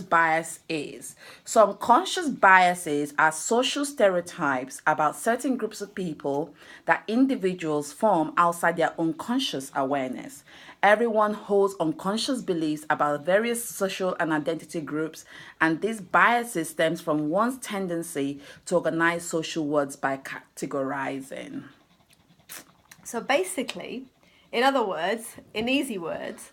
bias is. So unconscious biases are social stereotypes about certain groups of people that individuals form outside their unconscious awareness. Everyone holds unconscious beliefs about various social and identity groups, and these biases stems from one's tendency to organize social words by categorizing. So basically, in other words, in easy words,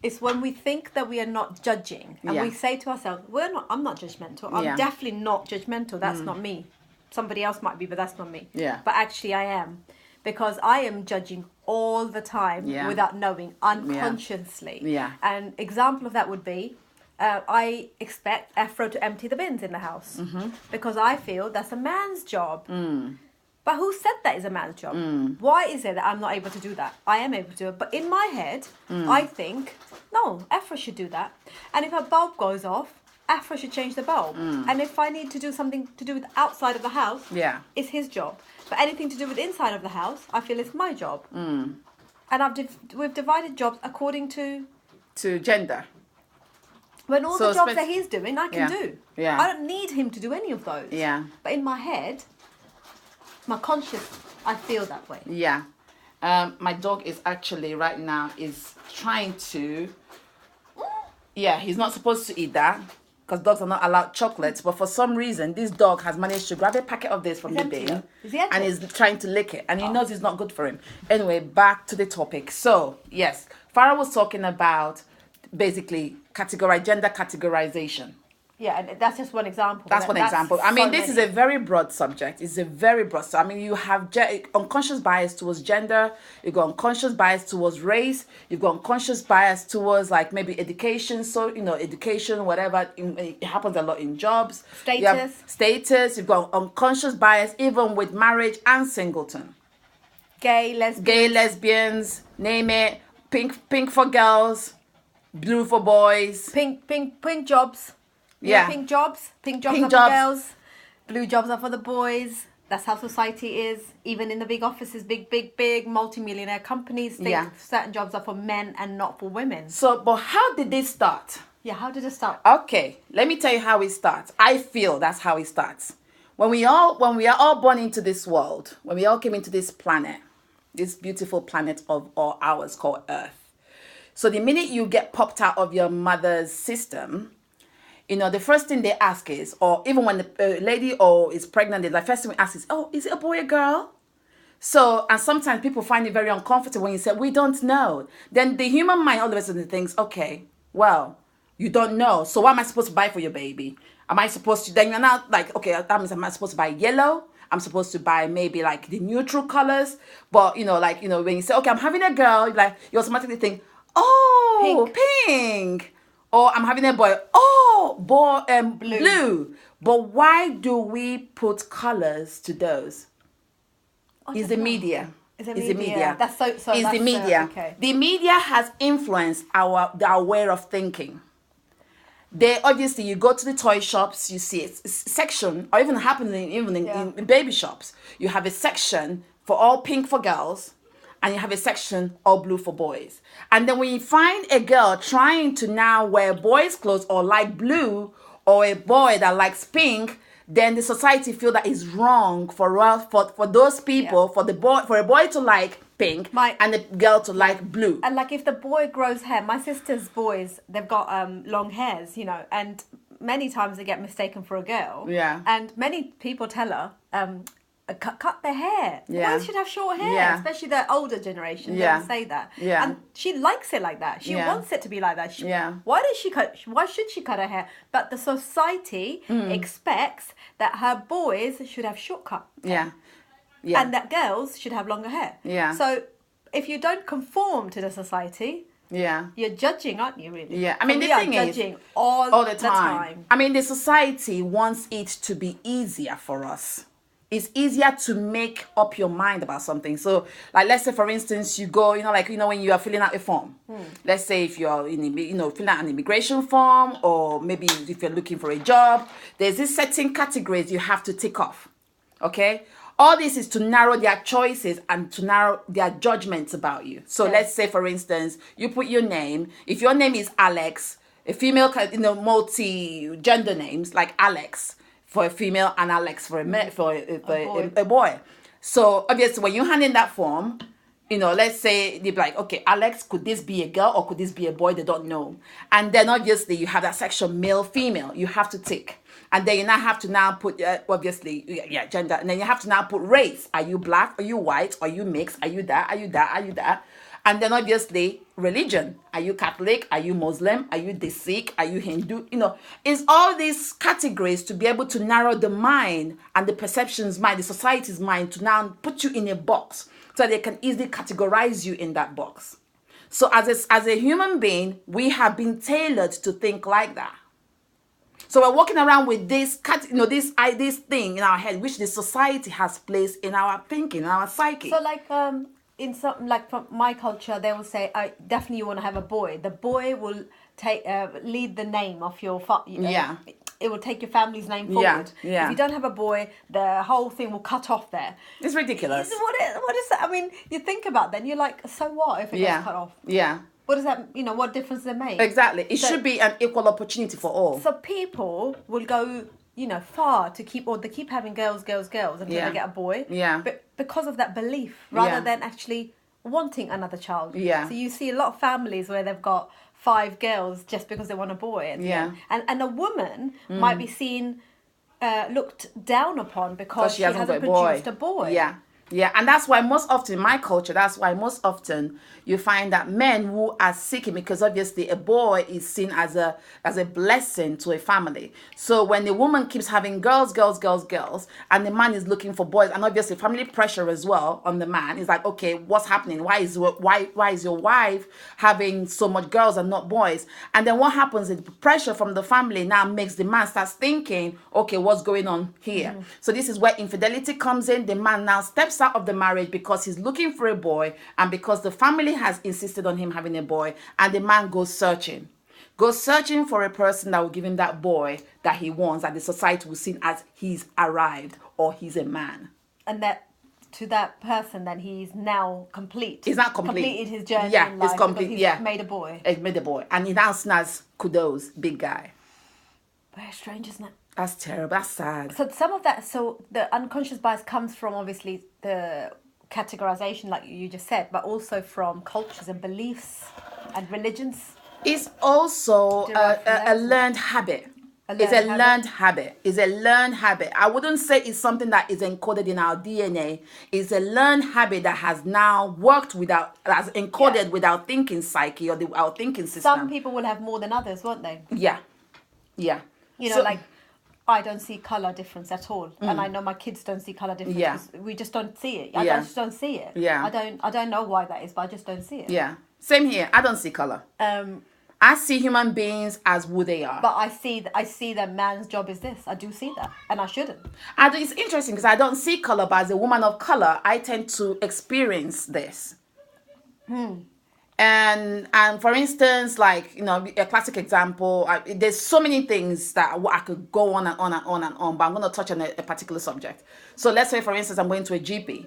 it's when we think that we are not judging and we say to ourselves, I'm not judgmental. I'm definitely not judgmental. That's not me. Somebody else might be, but that's not me. Yeah. But actually I am. Because I am judging all the time without knowing, unconsciously. Yeah. An example of that would be, I expect Afro to empty the bins in the house. Because I feel that's a man's job. But who said that is a man's job? Why is it that I'm not able to do that? I am able to do it. But in my head, I think, no, Afro should do that. And if a bulb goes off, Afro should change the bulb. And if I need to do something to do with outside of the house, it's his job. But anything to do with inside of the house, I feel it's my job. And we've divided jobs according to gender. When all the jobs that he's doing, I can do. Yeah. I don't need him to do any of those. Yeah. But in my head, my conscious, I feel that way. Yeah. My dog is actually right now is trying to. Yeah, he's not supposed to eat that because dogs are not allowed chocolates. But for some reason, this dog has managed to grab a packet of this from the bin and is trying to lick it. And he knows it's not good for him. Anyway, back to the topic. So, yes, Farah was talking about basically gender categorization. Yeah, and that's just one example. That's one example. I mean, this is a very broad subject. It's a very broad. So, I mean, you have unconscious bias towards gender. You've got unconscious bias towards race. You've got unconscious bias towards, like, maybe education. So, education, whatever. It happens a lot in jobs. Status. You've got unconscious bias even with marriage and singleton. Gay, lesbians, name it. Pink for girls. Blue for boys. Pink jobs. Yeah. Pink jobs are for girls. Blue jobs are for the boys. That's how society is. Even in the big offices, big multi-millionaire companies think certain jobs are for men and not for women. So, but how did this start? Yeah, how did it start? Okay, let me tell you how it starts. I feel that's how it starts. When we are all born into this world, when we all came into this planet, this beautiful planet of all ours called Earth. So the minute you get popped out of your mother's system, the first thing they ask is, or even when the lady is pregnant, the first thing we ask is, oh, is it a boy or girl? So, and sometimes people find it very uncomfortable when you say, we don't know. Then the human mind all of a sudden thinks, okay, well, you don't know. So what am I supposed to buy for your baby? Am I supposed to, then you're not like, okay, that means am I supposed to buy yellow? I'm supposed to buy maybe like the neutral colors. But, when you say, okay, I'm having a girl, you automatically think, oh, pink. Or I'm having a boy, blue. But why do we put colors to those? It's the media. It's the media. That's so. It's the media. Okay. The media has influenced our way of thinking. They obviously, you go to the toy shops, you see a section, or even happening in baby shops. You have a section for all pink for girls. And you have a section all blue for boys. And then when you find a girl trying to now wear boys' clothes or like blue, or a boy that likes pink, then the society feel that is wrong for those people, for a boy to like pink and the girl to like blue. And like if the boy grows hair, my sister's boys, they've got long hairs, and many times they get mistaken for a girl. Yeah. And many people tell her, cut their hair. Boys should have short hair, especially the older generation. They say that, and she likes it like that. She wants it to be like that. Why should she cut her hair? But the society expects that her boys should have shortcut hair, and that girls should have longer hair. So if you don't conform to the society, you're judging, aren't you? Really? Yeah. I mean, the thing is, judging all the time. I mean, the society wants it to be easier for us. It's easier to make up your mind about something. So, like, let's say, for instance, you go, when you are filling out a form. Let's say if you're filling out an immigration form, or maybe if you're looking for a job, there's this certain categories you have to tick off. Okay? All this is to narrow their choices and to narrow their judgments about you. So let's say, for instance, you put your name. If your name is Alex, A female, multi-gender names like Alex for a female and Alex for a boy. So obviously, when you hand in that form, let's say they're like, okay, Alex, could this be a girl or could this be a boy? They don't know. And then obviously you have that section male, female. You have to tick. And then you now have to now put, gender. And then you have to now put race. Are you black? Are you white? Are you mixed? Are you that? Are you that? Are you that? And then obviously religion. Are you Catholic? Are you Muslim? Are you the Sikh? Are you Hindu? It's all these categories to be able to narrow the mind and the perception's mind, the society's mind, to now put you in a box so they can easily categorize you in that box. So as a human being, we have been tailored to think like that. So we're walking around with this thing in our head, which the society has placed in our thinking, in our psyche. So in some, like from my culture, they will say, definitely you want to have a boy. The boy will lead the name of your yeah. It will take your family's name forward. Yeah. If you don't have a boy, the whole thing will cut off there. It's ridiculous. What is that? I mean, you think about that, and you're like, so what if it gets cut off? Yeah. What does that, what difference does it make? Exactly. It should be an equal opportunity for all. So people will go, far to keep having girls until they get a boy. Yeah. But because of that belief, rather than actually wanting another child. Yeah. So you see a lot of families where they've got 5 girls just because they want a boy. And a woman might be seen, looked down upon because she hasn't produced a boy. Yeah, and that's why most often in my culture, you find that men who are seeking, because obviously a boy is seen as a blessing to a family. So when the woman keeps having girls, and the man is looking for boys, and obviously family pressure as well on the man is like, okay, what's happening? Why is your wife having so much girls and not boys? And then what happens is the pressure from the family now makes the man start thinking, okay, what's going on here? So this is where infidelity comes in. The man now steps out of the marriage because he's looking for a boy and because the family has insisted on him having a boy, and the man goes searching for a person that will give him that boy that he wants, that the society will see as he's arrived or he's a man. And that to that person, then he's now complete. He's not complete. Completed his journey in life. He's complete. He's made a boy. He's made a boy, and he now snaps kudos, big guy. Very strange, isn't it? That's terrible. That's sad. So some of that, the unconscious bias comes from obviously the categorization, like you just said, but also from cultures and beliefs and religions. It's also a learned habit. It's a learned habit. I wouldn't say it's something that is encoded in our DNA. It's a learned habit that has now worked that's encoded with our thinking psyche or our thinking system. Some people will have more than others, won't they? Yeah. I don't see colour difference at all. And I know my kids don't see colour difference. Yeah. We just don't see it. I just don't see it. Yeah. I don't know why that is, but I just don't see it. Yeah. Same here. I don't see colour. I see human beings as who they are. But I see that man's job is this. I do see that. And I shouldn't. It's interesting because I don't see colour, but as a woman of colour, I tend to experience this. And for instance, like, a classic example, there's so many things that I could go on and on and on and on, but I'm going to touch on a particular subject. So let's say, for instance, I'm going to a GP.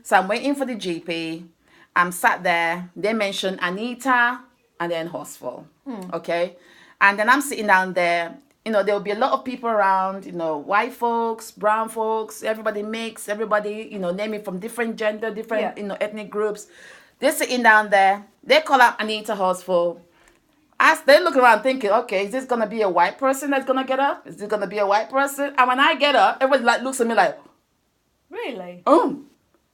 So I'm waiting for the GP. I'm sat there. They mention Anita and then Horsfall. Okay. And then I'm sitting down there. There'll be a lot of people around, white folks, brown folks, everybody mixed, everybody, naming from different gender, different, ethnic groups. They're sitting down there. They call up Anita Horsfall. As they look around thinking, okay, is this going to be a white person that's going to get up? Is this going to be a white person? And when I get up, everybody looks at me like, really? And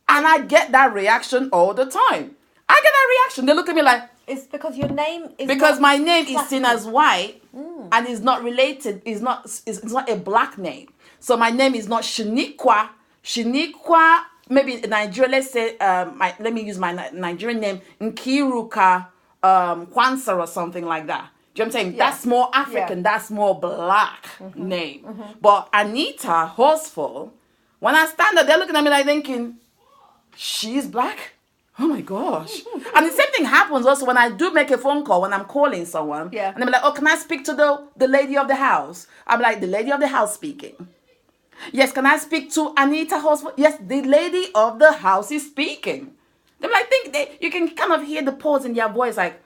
I get that reaction all the time. I get that reaction. They look at me like, it's because your name is because my name is seen as white and is not related. It's not a black name. So my name is not Shaniqua. Maybe in Nigeria, let's say, let me use my Nigerian name, Nkiruka Kwanzaa or something like that. Do you know what I'm saying? Yeah. That's more African. Yeah. That's more black name. But Anita Horsfall, when I stand there, they're looking at me like thinking, she's black? Oh my gosh. And the same thing happens also when I do make a phone call, when I'm calling someone. Yeah. And they're like, oh, can I speak to the lady of the house? I'm like, the lady of the house speaking. Yes, can I speak to Anita Horsfall? Yes, the lady of the house is speaking. They're like, you can kind of hear the pause in their voice, like,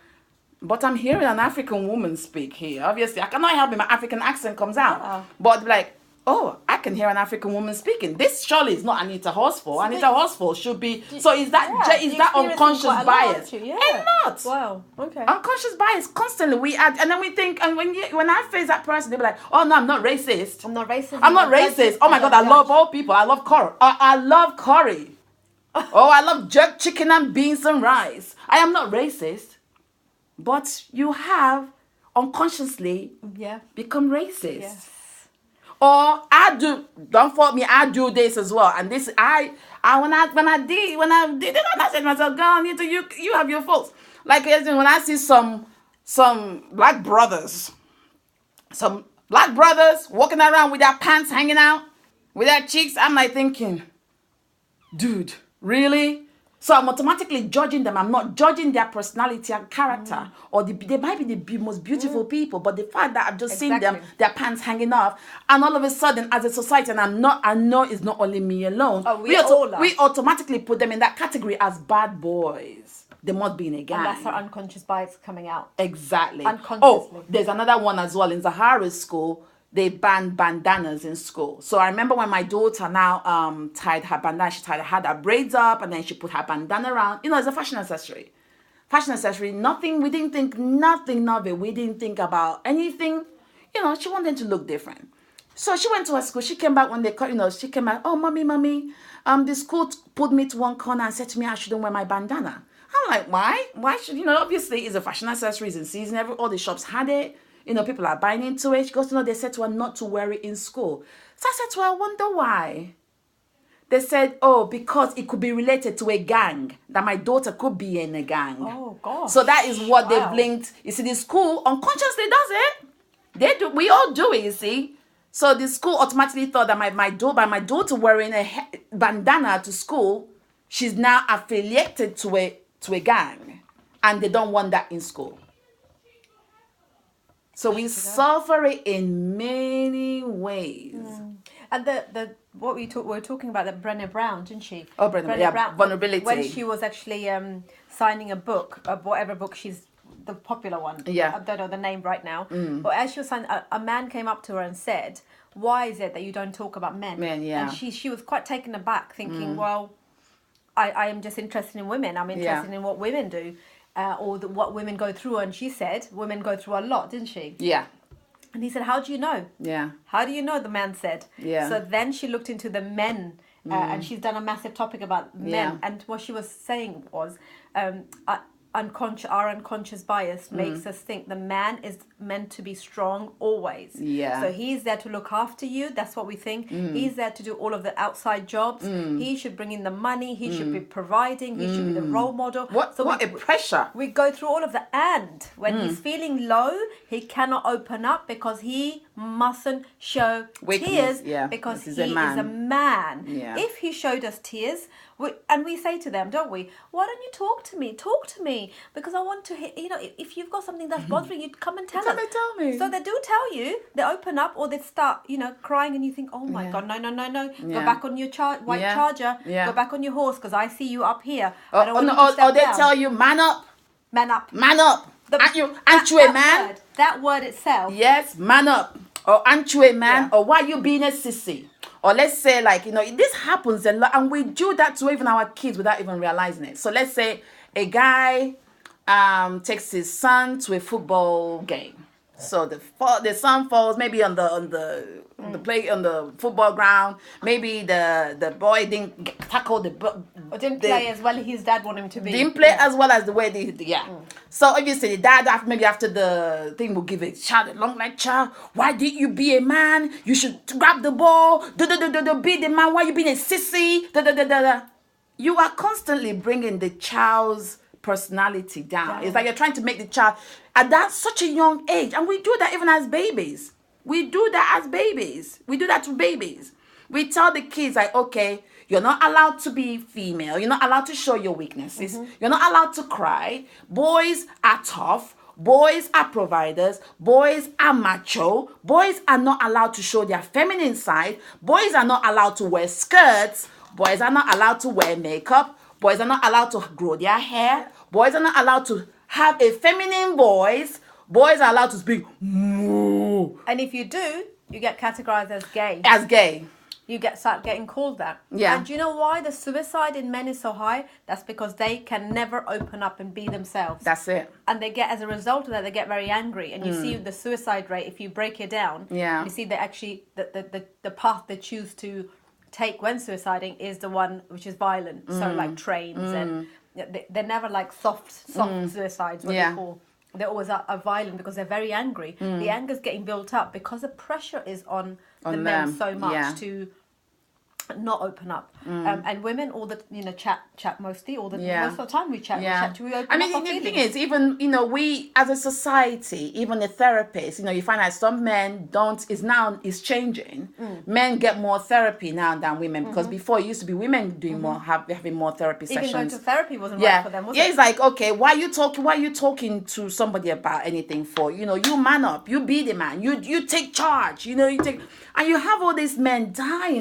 But I'm hearing an African woman speak here. Obviously, I cannot help it. My African accent comes out. Yeah. But like, oh, I can hear an African woman speaking. This surely is not Anita Horsfall. Anita Horsfall should be. So is that you're that experiencing unconscious quite a lot, bias? aren't you? Yeah. And not. Wow. Okay. Unconscious bias constantly we add, and then we think, and when I face that person, they'll be like, "Oh no, I'm not racist. I'm not racist. I'm not racist. Oh my God, I love all people. I love curry. I love curry. Oh, I love jerk chicken and beans and rice. I am not racist." But you have unconsciously become racist. Yes. Or I do, don't fault me, I do this as well. And this, I when I did it, I said to myself, girl, you have your faults. Like when I see some black brothers walking around with their pants hanging out, with their cheeks, I'm like thinking, dude, really? So I'm automatically judging them. I'm not judging their personality and character. Or they might be the most beautiful people, but the fact that I've just seen them, their pants hanging off, and all of a sudden, as a society, and I know it's not only me alone, we automatically put them in that category as bad boys. They must be in a gang. And that's our unconscious bias coming out. Exactly. Unconsciously. Oh, there's another one as well. In Zahara's school, they banned bandanas in school. So I remember when my daughter now tied her bandana, had her braids up, and then she put her bandana around. You know, it's a fashion accessory. Nothing, we didn't think nothing of it. We didn't think about anything. You know, she wanted to look different. So she went to her school. She came back when she came back, "Oh, mommy, the school pulled me to one corner and said to me I shouldn't wear my bandana." I'm like, why? Why should, obviously it's a fashion accessory, it's in season, all the shops had it. People are buying into it. She goes, they said to her not to wear it in school. So I said to her, I wonder why. They said, oh, because it could be related to a gang, that my daughter could be in a gang. Oh, gosh. So that is what they've linked. You see, the school unconsciously does it. We all do it, you see. So the school automatically thought that my daughter wearing a bandana to school, she's now affiliated to a gang. And they don't want that in school. So we suffer it in many ways. And what we're talking about, that Brené Brown, didn't she? Oh, Brené Brown, vulnerability. When she was actually signing a book, whatever book the popular one. Yeah. I don't know the name right now. But as she was signing, a man came up to her and said, "Why is it that you don't talk about men?" Men, yeah. And she was quite taken aback, thinking, well, I am just interested in women. I'm interested in what women do. Or what women go through, and she said women go through a lot, didn't she? Yeah. And he said, how do you know? Yeah. How do you know? The man said. Yeah. So then she looked into the men, and she's done a massive topic about men. And what she was saying was, our unconscious bias makes us think the man is meant to be strong always. Yeah. So he's there to look after you. That's what we think. He's there to do all of the outside jobs. He should bring in the money. He should be providing. He should be the role model. What a pressure. We go through all of the and when he's feeling low, he cannot open up because he mustn't show tears because he is a man. Yeah. If he showed us tears, we say to them, don't we? Why don't you talk to me? Talk to me because I want to hear. If you've got something that's bothering you, come and tell us. Tell me. So they do tell you. They open up or they start, crying, and you think, oh my God, no. Go back on your white charger. Yeah. Go back on your horse because I see you up here. Or they tell you, man up. Man up. Man up. Aren't you a man? That word itself. Yes, man up. Or aren't you a man? Or why you being a sissy? Or let's say this happens a lot, and we do that to even our kids without even realizing it. So let's say a guy takes his son to a football game. So the son falls maybe on the football ground. Maybe the boy didn't tackle or didn't play as well as his dad wanted him to be. Didn't play as well as the way they So obviously the dad after the thing will give a child a long lecture. Why did you be a man? You should grab the ball. Be the man. Why you being a sissy? You are constantly bringing the child's personality down. It's like you're trying to make the child at such a young age, and we do that even as babies. We do that to babies. We tell the kids okay, you're not allowed to be female. You're not allowed to show your weaknesses. You're not allowed to cry. Boys are tough. Boys are providers. Boys are macho. Boys are not allowed to show their feminine side. Boys are not allowed to wear skirts. Boys are not allowed to wear makeup. Boys are not allowed to grow their hair. Boys are not allowed to have a feminine voice. Boys are allowed to speak moo And if you do, you get categorized as gay. as gay. You start getting called that. Yeah. And do you know why the suicide in men is so high? That's because they can never open up and be themselves. That's it. And they get, as a result of that, they get very angry. And you see the suicide rate, if you break it down, Yeah. you see that actually the path they choose to take when suiciding is the one which is violent. So like trains and they're never like soft suicides, what Yeah. they call. They always are violent because they're very angry. The anger's getting built up because the pressure is on the men them, so much yeah. to not open up. And women, all the chat mostly, all the Yeah. most of the time we chat. Yeah. We open I mean, up our the thing feelings. is, even, we as a society, even the therapists, you find that some men is changing. Men get more therapy now than women, because before it used to be women doing more, having more therapy Even sessions. going to therapy wasn't Yeah, right for them, was yeah, it? it's like, okay, why are you talking to somebody about anything for? You man up, you be the man, you take charge, and you have all these men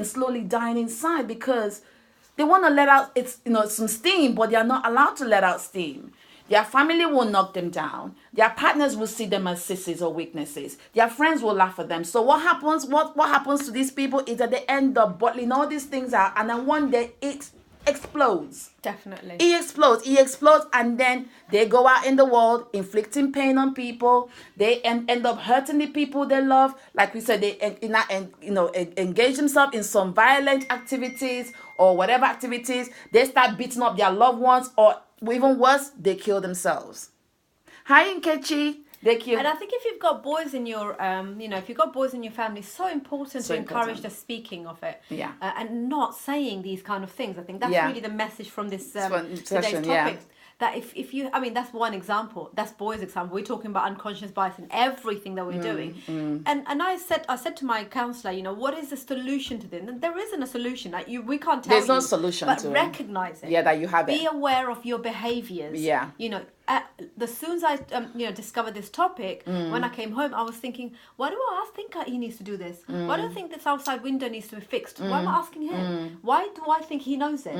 slowly dying inside because they want to let out some steam, but they are not allowed to let out steam. Their family will knock them down. Their partners will see them as sissies or weaknesses. Their friends will laugh at them. So what happens? What happens to these people is that they end up bottling all these things out, and then one day it explodes. Definitely. He explodes, and then they go out in the world inflicting pain on people. They end up hurting the people they love. Like we said, they engage themselves in some violent activities or whatever activities. They start beating up their loved ones, or even worse, they kill themselves. Hi, Nkechi. They kill. And I think if you've got boys in your, if you've got boys in your family, it's so important So to encourage important. the speaking of it. Yeah. And not saying these kind of things. I think that's Yeah. really the message from this one today's session, topic. yeah. That if you, that's one example. That's boys' example. We're talking about unconscious bias in everything that we're doing. And I said to my counsellor, what is the solution to this? And there isn't a solution. Like we can't tell There's you. no solution but to it. recognize it. Yeah, that you have Be it. aware of your behaviours. Yeah. As soon as I discovered this topic, when I came home, I was thinking, why do I think he needs to do this? Why do I think this outside window needs to be fixed? Why am I asking him? Why do I think he knows it?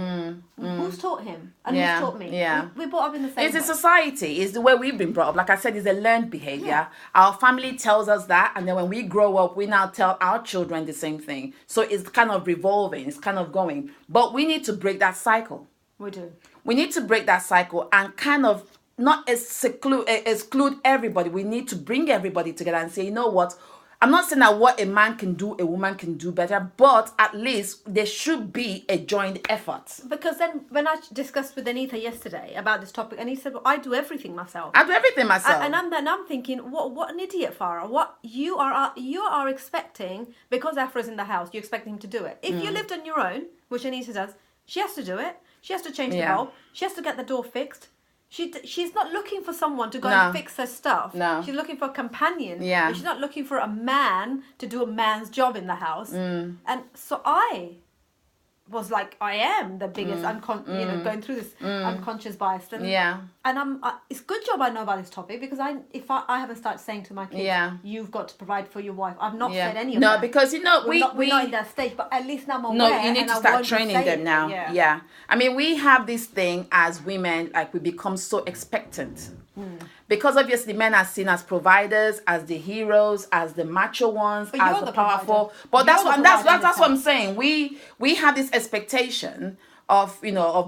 Who's taught him? And Yeah, who's taught me? yeah. We brought up in the same It's a way. society. It's the way we've been brought up. Like I said, it's a learned behavior. Yeah. Our family tells us that, and then when we grow up, we now tell our children the same thing. So it's kind of revolving. It's kind of going. But we need to break that cycle. We do. We need to break that cycle and kind of not exclude everybody. We need to bring everybody together and say, you know what? I'm not saying that what a man can do, a woman can do better, but at least there should be a joint effort. Because then when I discussed with Anita yesterday about this topic, and he said, well, I do everything myself. I do everything myself. And I'm thinking, what an idiot, Farah. What you are expecting, because Afra's in the house, you expect him to do it. If you lived on your own, which Anita does, she has to do it. She has to change the Yeah. bulb. She has to get the door fixed. She's not looking for someone to go No. and fix her stuff. No. She's looking for a companion. Yeah. And she's not looking for a man to do a man's job in the house. And so I was like, I am the biggest going through this unconscious bias. And, Yeah. And it's a good job I know about this topic, because if I haven't started saying to my kids, Yeah. you've got to provide for your wife. I've not Yeah. said any of that. No, because we're we're not in that stage, but at least now I'm aware. No, you need and to I start won't be training saying them it. now. Yeah. I mean, we have this thing as women, like we become so expectant. Because obviously men are seen as providers, as the heroes, as the macho ones, But as you're the the powerful. provider. But You're that's the what provider that's what I'm yourself. saying. We have this expectation of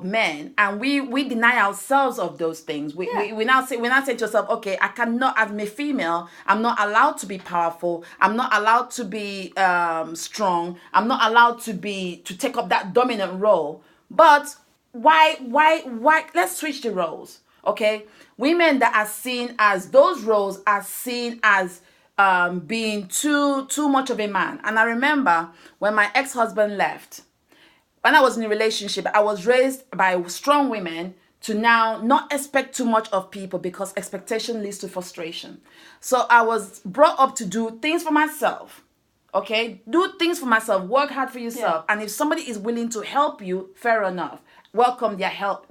men, and we deny ourselves of those things. We now say to ourselves, okay, I cannot, as a female, I'm not allowed to be powerful. I'm not allowed to be strong. I'm not allowed to take up that dominant role. But why? Let's switch the roles. Okay, women that are seen as those roles are seen as being too much of a man. And I remember when my ex-husband left, when I was in a relationship, I was raised by strong women to now not expect too much of people, because expectation leads to frustration. So I was brought up to do things for myself. Okay, do things for myself, work hard for yourself. And if somebody is willing to help you, fair enough. Welcome their help.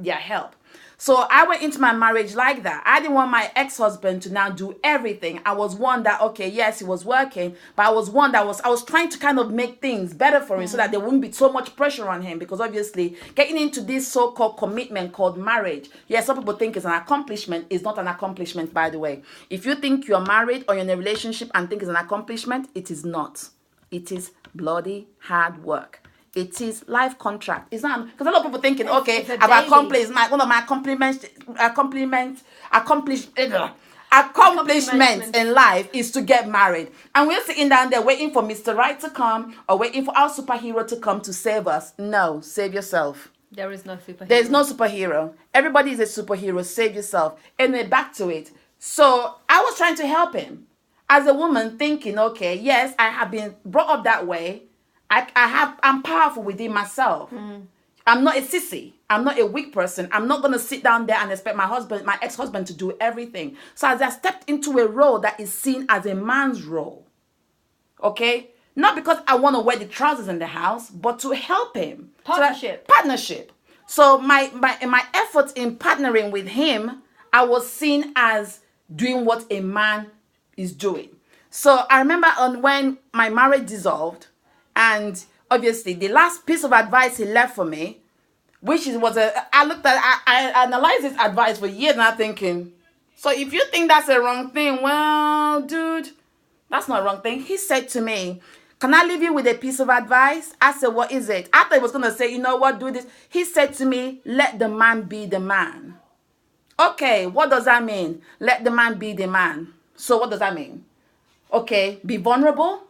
So I went into my marriage like that. I didn't want my ex-husband to now do everything. I was one that, okay, yes, he was working, but I was one that I was trying to kind of make things better for him so that there wouldn't be so much pressure on him, because obviously getting into this so-called commitment called marriage, yes, some people think it's an accomplishment. It's not an accomplishment, by the way. If you think you're married or you're in a relationship and think it's an accomplishment, it is not. It is bloody hard work. It is life contract. It's not, because a lot of people thinking, okay, I've accomplished one of my accomplishments in life is to get married. And we're sitting down there waiting for Mr. Right to come or waiting for our superhero to come to save us. No, save yourself. There is no superhero. There's no superhero. Everybody is a superhero. Save yourself. Anyway, back to it. So I was trying to help him as a woman, thinking, okay, yes, I have been brought up that way. I'm powerful within myself. I'm not a sissy. I'm not a weak person. I'm not going to sit down there and expect my ex-husband to do everything. So as I stepped into a role that is seen as a man's role, okay? Not because I want to wear the trousers in the house, but to help him. Partnership. So my efforts in partnering with him, I was seen as doing what a man is doing. So I remember when my marriage dissolved, and obviously the last piece of advice he left for me, I analyzed his advice for years, and I'm thinking, so if you think that's a wrong thing, well, dude, that's not a wrong thing. He said to me, can I leave you with a piece of advice? I said, what is it? I thought he was going to say, you know what, do this. He said to me, let the man be the man. Okay, what does that mean? Let the man be the man. So what does that mean? Okay, be vulnerable.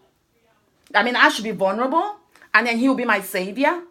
I mean, I should be vulnerable, and then he will be my savior.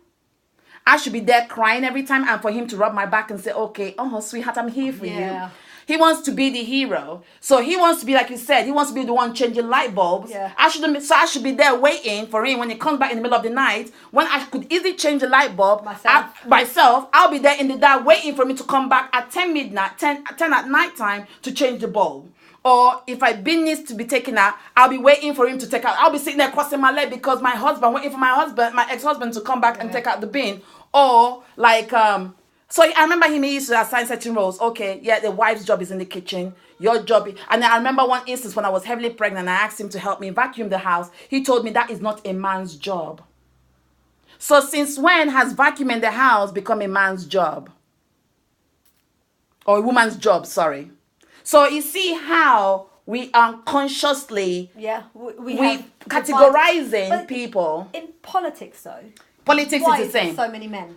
I should be there crying every time, and for him to rub my back and say, okay, oh, sweetheart, I'm here for you. He wants to be the hero. So he wants to be, like you said, he wants to be the one changing light bulbs. Yeah. I should be there waiting for him when he comes back in the middle of the night, when I could easily change the light bulb myself. I'll be there in the dark waiting for me to come back at 10 at night time to change the bulb. Or if my bin needs to be taken out, I'll be waiting for him to take out. I'll be sitting there crossing my leg because waiting for my ex-husband to come back and take out the bin. Or like, so I remember he used to assign certain roles. Okay, yeah, the wife's job is in the kitchen. Your job and I remember one instance when I was heavily pregnant, I asked him to help me vacuum the house. He told me that is not a man's job. So since when has vacuuming the house become a man's job? Or a woman's job, sorry. So you see how we unconsciously we categorizing people. In politics, though. Politics Why is the same. So many men.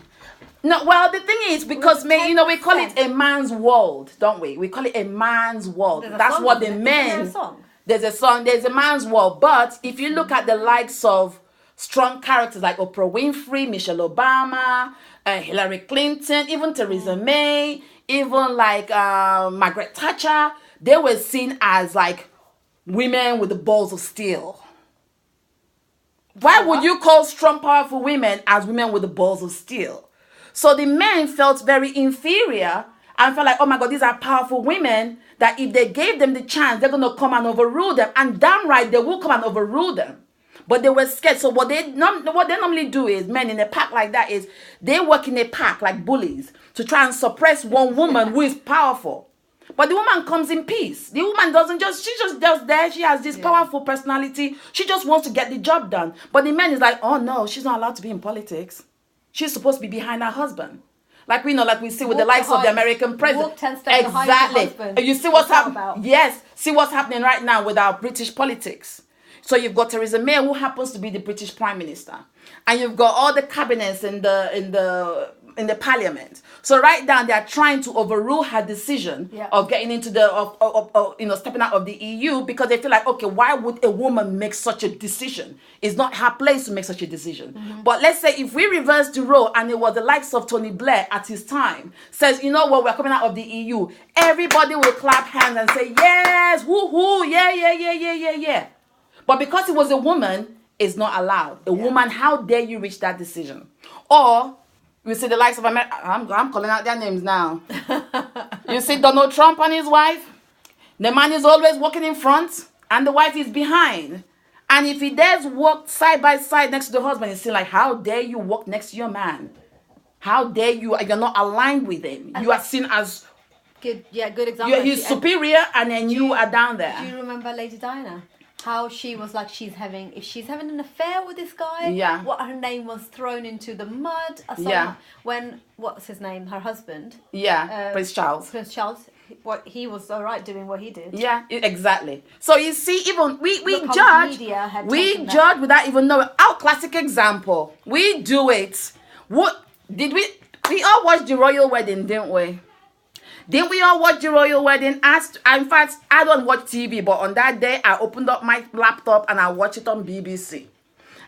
No, well, the thing is, because we call it a man's world, don't we? We call it a man's world. That's what the men. There's a song. There's a man's world. But if you look at the likes of strong characters like Oprah Winfrey, Michelle Obama, Hillary Clinton, even Theresa May, even like Margaret Thatcher, they were seen as like women with the balls of steel. Why would you call strong, powerful women as women with the balls of steel? So the men felt very inferior and felt like, oh my God, these are powerful women that if they gave them the chance, they're going to come and overrule them. And damn right, they will come and overrule them. But they were scared. So what they normally do is, men in a pack like that, is they work in a pack like bullies to try and suppress one woman who is powerful. But the woman comes in peace. The woman she's just there. She has this powerful personality. She just wants to get the job done. But the man is like, oh no, she's not allowed to be in politics. She's supposed to be behind her husband. Like we see with the likes of the American president. Exactly. And you see what's happening? Yes. See what's happening right now with our British politics. So you've got Theresa May, who happens to be the British Prime Minister. And you've got all the cabinets in the parliament. So right now they are trying to overrule her decision of getting into stepping out of the EU, because they feel like, okay, why would a woman make such a decision? It's not her place to make such a decision. Mm-hmm. But let's say if we reverse the role and it was the likes of Tony Blair at his time says, you know what, we're coming out of the EU, everybody will clap hands and say, yes, woohoo, yeah. But because it was a woman, it's not allowed. A woman, how dare you reach that decision? Or you see the likes of America. I'm calling out their names now. You see Donald Trump and his wife. The man is always walking in front and the wife is behind. And if he dares walk side by side next to the husband, it's still like, how dare you walk next to your man? How dare you? You're not aligned with him. You are seen as good example. he's superior, and then you are down there. Do you remember Lady Diana? How she was like, if she's having an affair with this guy, Yeah. what her name was thrown into the mud. Yeah. When, what's his name? Her husband. Yeah, Prince Charles. Prince Charles. He was all right doing what he did. Yeah, exactly. So you see, even we Look how judge, media had we taken that. judge without even knowing. Our classic example, we do it. What did we? We all watched the royal wedding, didn't we? Didn't we all watch the royal wedding? In fact, I don't watch TV, but on that day, I opened up my laptop and I watched it on BBC.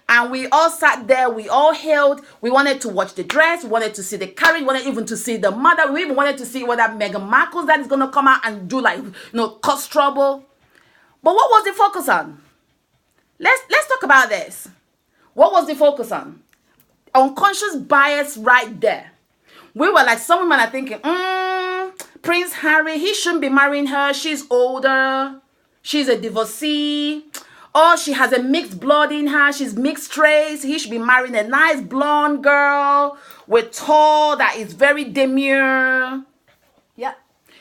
And we all sat there, we all hailed, we wanted to watch the dress, we wanted to see the carriage, we wanted even to see the mother, we even wanted to see whether Meghan Markle's dad is going to come out and do cause trouble. But what was the focus on? Let's talk about this. What was the focus on? Unconscious bias right there. We were like, some women are thinking, Prince Harry, he shouldn't be marrying her. She's older. She's a divorcee. Or she has a mixed blood in her. She's mixed race. He should be marrying a nice blonde girl with tall that is very demure. Yeah.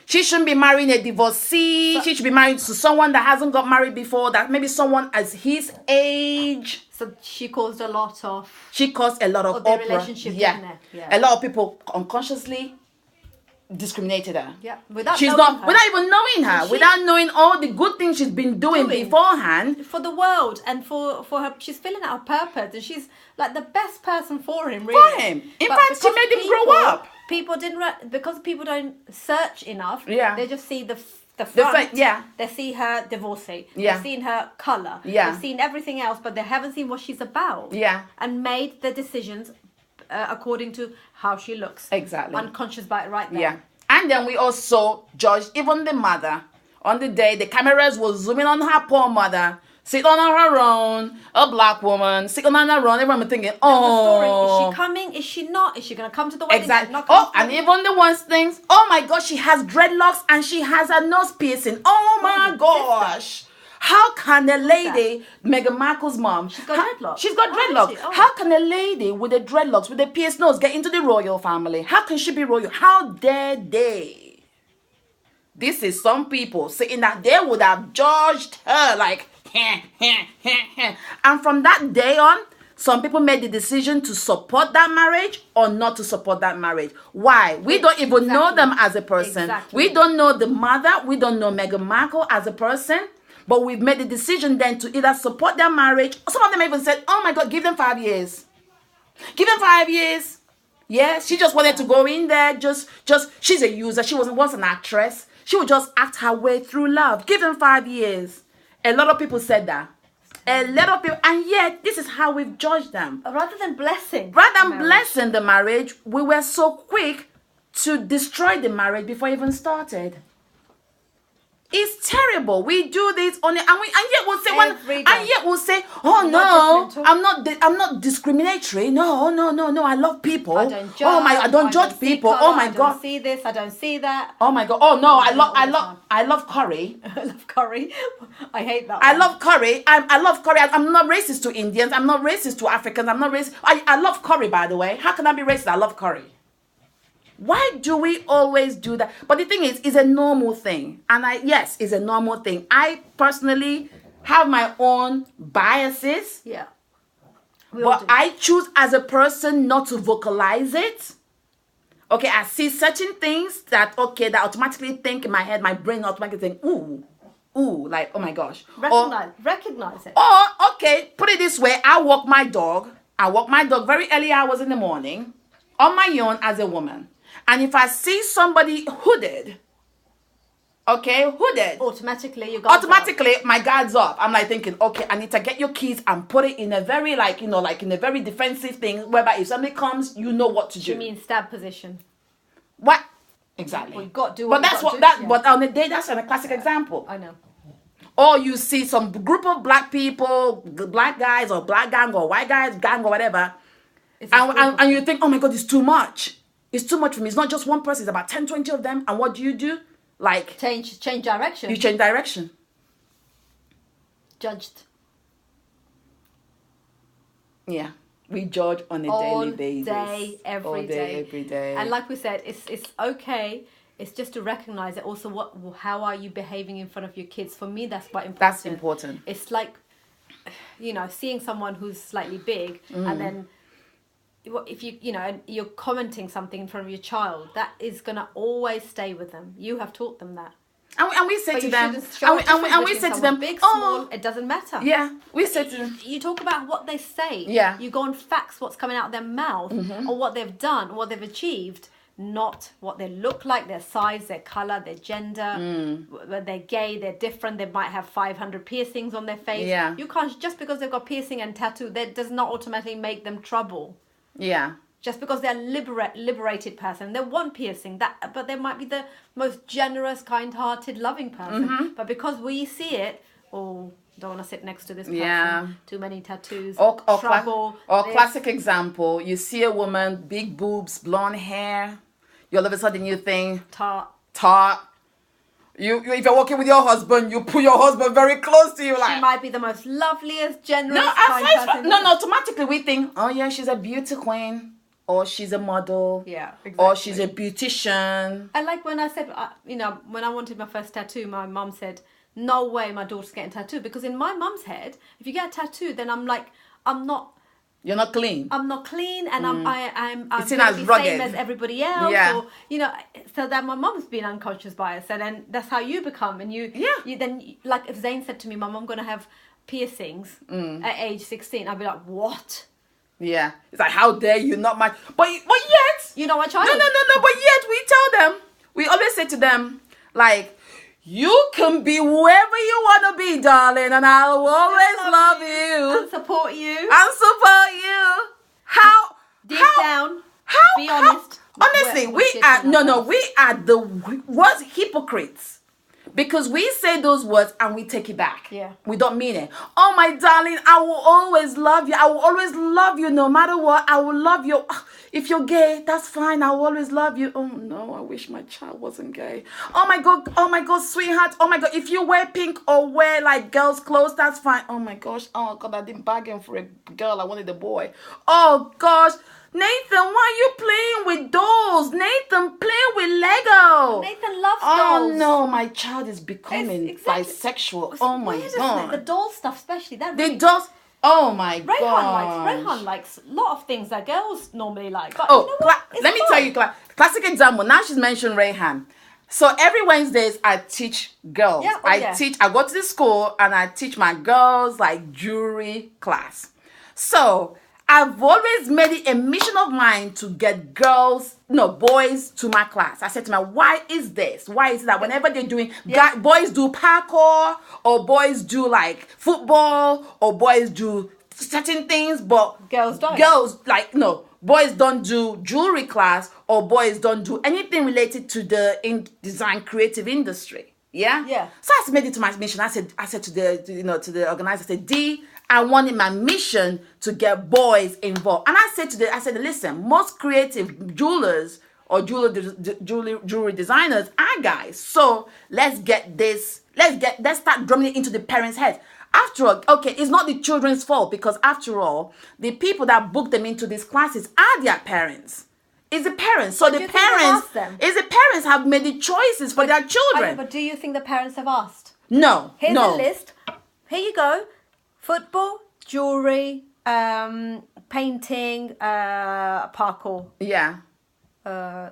She shouldn't be marrying a divorcee. She should be married to someone that hasn't got married before. That maybe someone as his age. So she caused a lot of. She caused a lot of their uproar. relationship, Yeah. didn't it? Yeah. A lot of people unconsciously discriminated her. Yeah. Without even knowing her, without knowing all the good things she's been doing beforehand. For the world and for her, she's filling out her purpose, and she's like the best person for him, really. For him. In fact, she made him grow up. People because people don't search enough. Yeah. They just see the front. Yeah. They see her divorcee. Yeah. They've seen her colour. Yeah. They've seen everything else, but they haven't seen what she's about. Yeah. And made the decisions according to how she looks. Exactly. Unconscious by it right there. Yeah. And then we also judged even the mother. On the day, the cameras were zooming on her poor mother, sitting on her own, a black woman, sitting on her own. Everyone was thinking, oh. The story, is she coming? Is she not? Is she going to come to the wedding? Exactly. Not Oh, and even the ones things, oh my gosh, she has dreadlocks and she has a nose piercing. Oh my gosh. How can a lady, Meghan Markle's mom, she's got dreadlocks. She's got dreadlocks. Oh. How can a lady with a dreadlocks, with a pierced nose, get into the royal family? How can she be royal? How dare they? This is some people saying that they would have judged her like, and from that day on, some people made the decision to support that marriage or not to support that marriage. Why? We don't even know them as a person. Exactly. We don't know the mother. We don't know Meghan Markle as a person. But we've made the decision then to either support their marriage. Some of them even said, oh my God, give them 5 years. Give them 5 years. Yeah, she just wanted to go in there. She's a user. She wasn't once an actress. She would just act her way through love. Give them 5 years. A lot of people said that. A lot of people, and yet this is how we've judged them. Rather than blessing the marriage, we were so quick to destroy the marriage before it even started. It's terrible. We do this on it, and yet we'll say, oh no, I'm not discriminatory. No, I love people. I don't judge. I don't judge people. Oh my God. I don't see this. I don't see that. Oh my God. Oh no, I love curry. I love curry. I hate that. I love curry. I love curry. I'm not racist to Indians. I'm not racist to Africans. I'm not racist. I love curry, by the way. How can I be racist? I love curry. Why do we always do that? But the thing is, it's a normal thing. And yes, it's a normal thing. I personally have my own biases. Yeah. But I choose as a person not to vocalize it. Okay, I see certain things that automatically think in my head, my brain automatically think, ooh, like, oh my gosh. Recognize it. Or, okay, put it this way. I walk my dog very early hours in the morning on my own as a woman. And if I see somebody hooded, automatically my guard's up. I'm like thinking, okay, I need to get your keys and put it in a very in a very defensive thing, whereby if somebody comes, you know what to do. You mean stab position? What? Exactly. Well, you got to do what but on the day, that's a classic example. I know. Or you see some group of black people, black guys or black gang or white guys gang or whatever, and you think, oh my God, it's too much. It's too much for me. It's not just one person. It's about 10, 20 of them. And what do? Like... Change direction. You change direction. Judged. Yeah. We judge on a all daily basis. day, every day. Every day. And like we said, it's okay. It's just to recognize it. Also, how are you behaving in front of your kids? For me, that's quite important. That's important. It's like, seeing someone who's slightly big, and then if you're commenting something in front of your child, that is gonna always stay with them. You have taught them that. And we say But to you them, shouldn't show and we say to them, big, oh, small, it doesn't matter. yeah, we say to them, You talk about what they say. Yeah. You go on facts, what's coming out of their mouth, or what they've done, or what they've achieved, not what they look like, their size, their color, their gender, whether they're gay, they're different, they might have 500 piercings on their face. Yeah. You can't, just because they've got piercing and tattoo, that does not automatically make them trouble. yeah. Just because they're a liberated person, they want piercing, but they might be the most generous, kind-hearted, loving person. But because we see it, don't want to sit next to this person. Yeah. Too many tattoos. Or trouble. classic example, you see a woman, big boobs, blonde hair, you all of a sudden you think, Tart. You if you're walking with your husband, you put your husband very close to you, like. She might be the most loveliest, generous, No, kind person. no, automatically we think, oh yeah, she's a beauty queen. Or she's a model. Yeah, exactly. Or she's a beautician. And like when I said, when I wanted my first tattoo, my mum said, no way my daughter's getting a tattoo. Because in my mum's head, if you get a tattoo, then I'm like, You're not clean. I'm not clean, and I'm seen gonna as be rugged. same as everybody else. Yeah. Or, so that my mum's been unconscious bias, and then that's how you become. And you then, like if Zayn said to me, Mum, I'm gonna have piercings at age 16, I'd be like, what? Yeah. It's like, how dare you not my... But yet... You know my child? No. But yet we tell them... We always say to them, like, you can be whoever you want to be, darling, and I'll always love you. And support you. How... Deep down. How... Be honest. Honestly, we are the worst hypocrites. Because we say those words and we take it back. Yeah. We don't mean it. Oh, my darling, I will always love you. I will always love you no matter what. I will love you. If you're gay, that's fine. I will always love you. Oh, no, I wish my child wasn't gay. Oh, my God, sweetheart. Oh, my God, if you wear pink or wear, like, girls' clothes, that's fine. Oh, my gosh. Oh, God, I didn't bargain for a girl. I wanted a boy. Oh, gosh. Nathan, why are you playing with dolls? Nathan, play with Lego. Nathan loves dolls. Oh no, my child is becoming Exactly. bisexual. Oh my Weird, isn't God. it? The doll stuff, especially. That The really... dolls. Oh my God. Rayhan likes a lot of things that girls normally like. But Oh, you know what? It's let me fun. tell you, classic example. Now she's mentioned Rayhan. So every Wednesdays I teach girls. Yeah, I go to the school and I teach my girls like jewelry class. So I've always made it a mission of mine to get boys to my class. I said to them, why is this? Why is it that whenever they're doing, boys do parkour, or boys do like football, or boys do certain things, but Girls don't. Boys don't do jewelry class, or boys don't do anything related to the design creative industry. Yeah? Yeah. So I made it to my mission. I said to the organizer, I said, D, I wanted my mission to get boys involved. And I said, listen, most creative jewelers or jewelry designers are guys. So let's start drumming it into the parents' heads. After all, okay, it's not the children's fault, because after all, the people that book them into these classes are their parents. It's the parents. So the parents have made the choices for their children. But do you think the parents have asked? No. Here's a list. Here you go. Football, jewelry, painting, parkour. Yeah.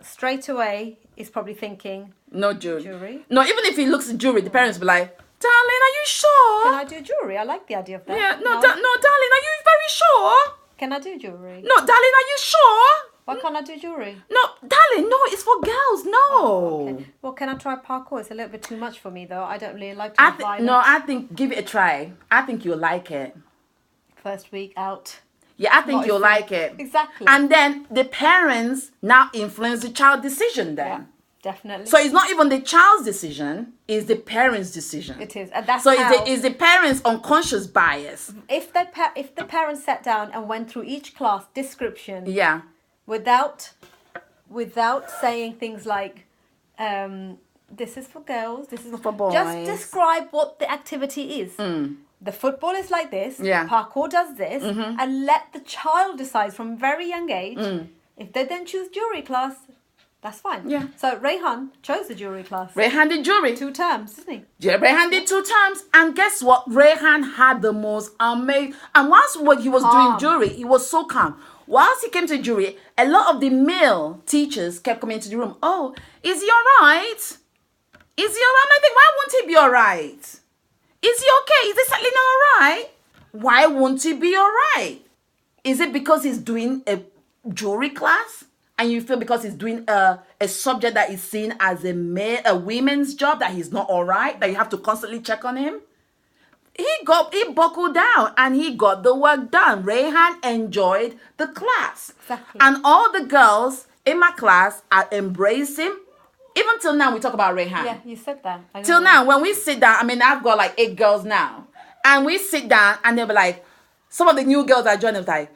Straight away, he's probably thinking... No jewelry. Jewelry? No, even if he looks at jewelry, the parents will be like, darling, are you sure? Can I do jewelry? I like the idea of that. Yeah, no, darling, are you very sure? Can I do jewelry? No, darling, are you sure? Why can't I do jewelry? No, darling, no, it's for girls, no. Okay. Well, can I try parkour? It's a little bit too much for me, though. I don't really like to violent. I think give it a try. I think you'll like it. First week out. Yeah, I think you'll like it. Exactly. And then the parents now influence the child's decision then. Yeah, definitely. So it's not even the child's decision, it's the parents' decision. It is. And that's so how... it's the parents' unconscious bias. If the parents sat down and went through each class description... Yeah. Without saying things like, this is for girls, this is for boys. Just describe what the activity is. the football is like this, Yeah. parkour does this, and let the child decide from very young age. If they then choose jewelry class, that's fine. Yeah. So Rayhan chose the jewelry class. Rayhan did jewelry. 2 terms, didn't he? Yeah, Rayhan did 2 times. And guess what? Rayhan had the most amazing... And whilst what he was doing jewelry, he was so calm. Whilst he came to jewelry, a lot of the male teachers kept coming into the room. Oh, is he all right? Is he all right? I think, why won't he be all right? Is he okay? Is he settling all right? Why won't he be all right? Is it because he's doing a jewelry class? And you feel because he's doing a subject that is seen as a women's job, that he's not all right, that you have to constantly check on him? He buckled down and he got the work done. Rayhan enjoyed the class. Exactly. And all the girls in my class embraced him. Even till now, we talk about Rayhan. Yeah, you said that. Till now, when we sit down, I mean, I've got like 8 girls now. And we sit down and they'll be like, some of the new girls that joined us like,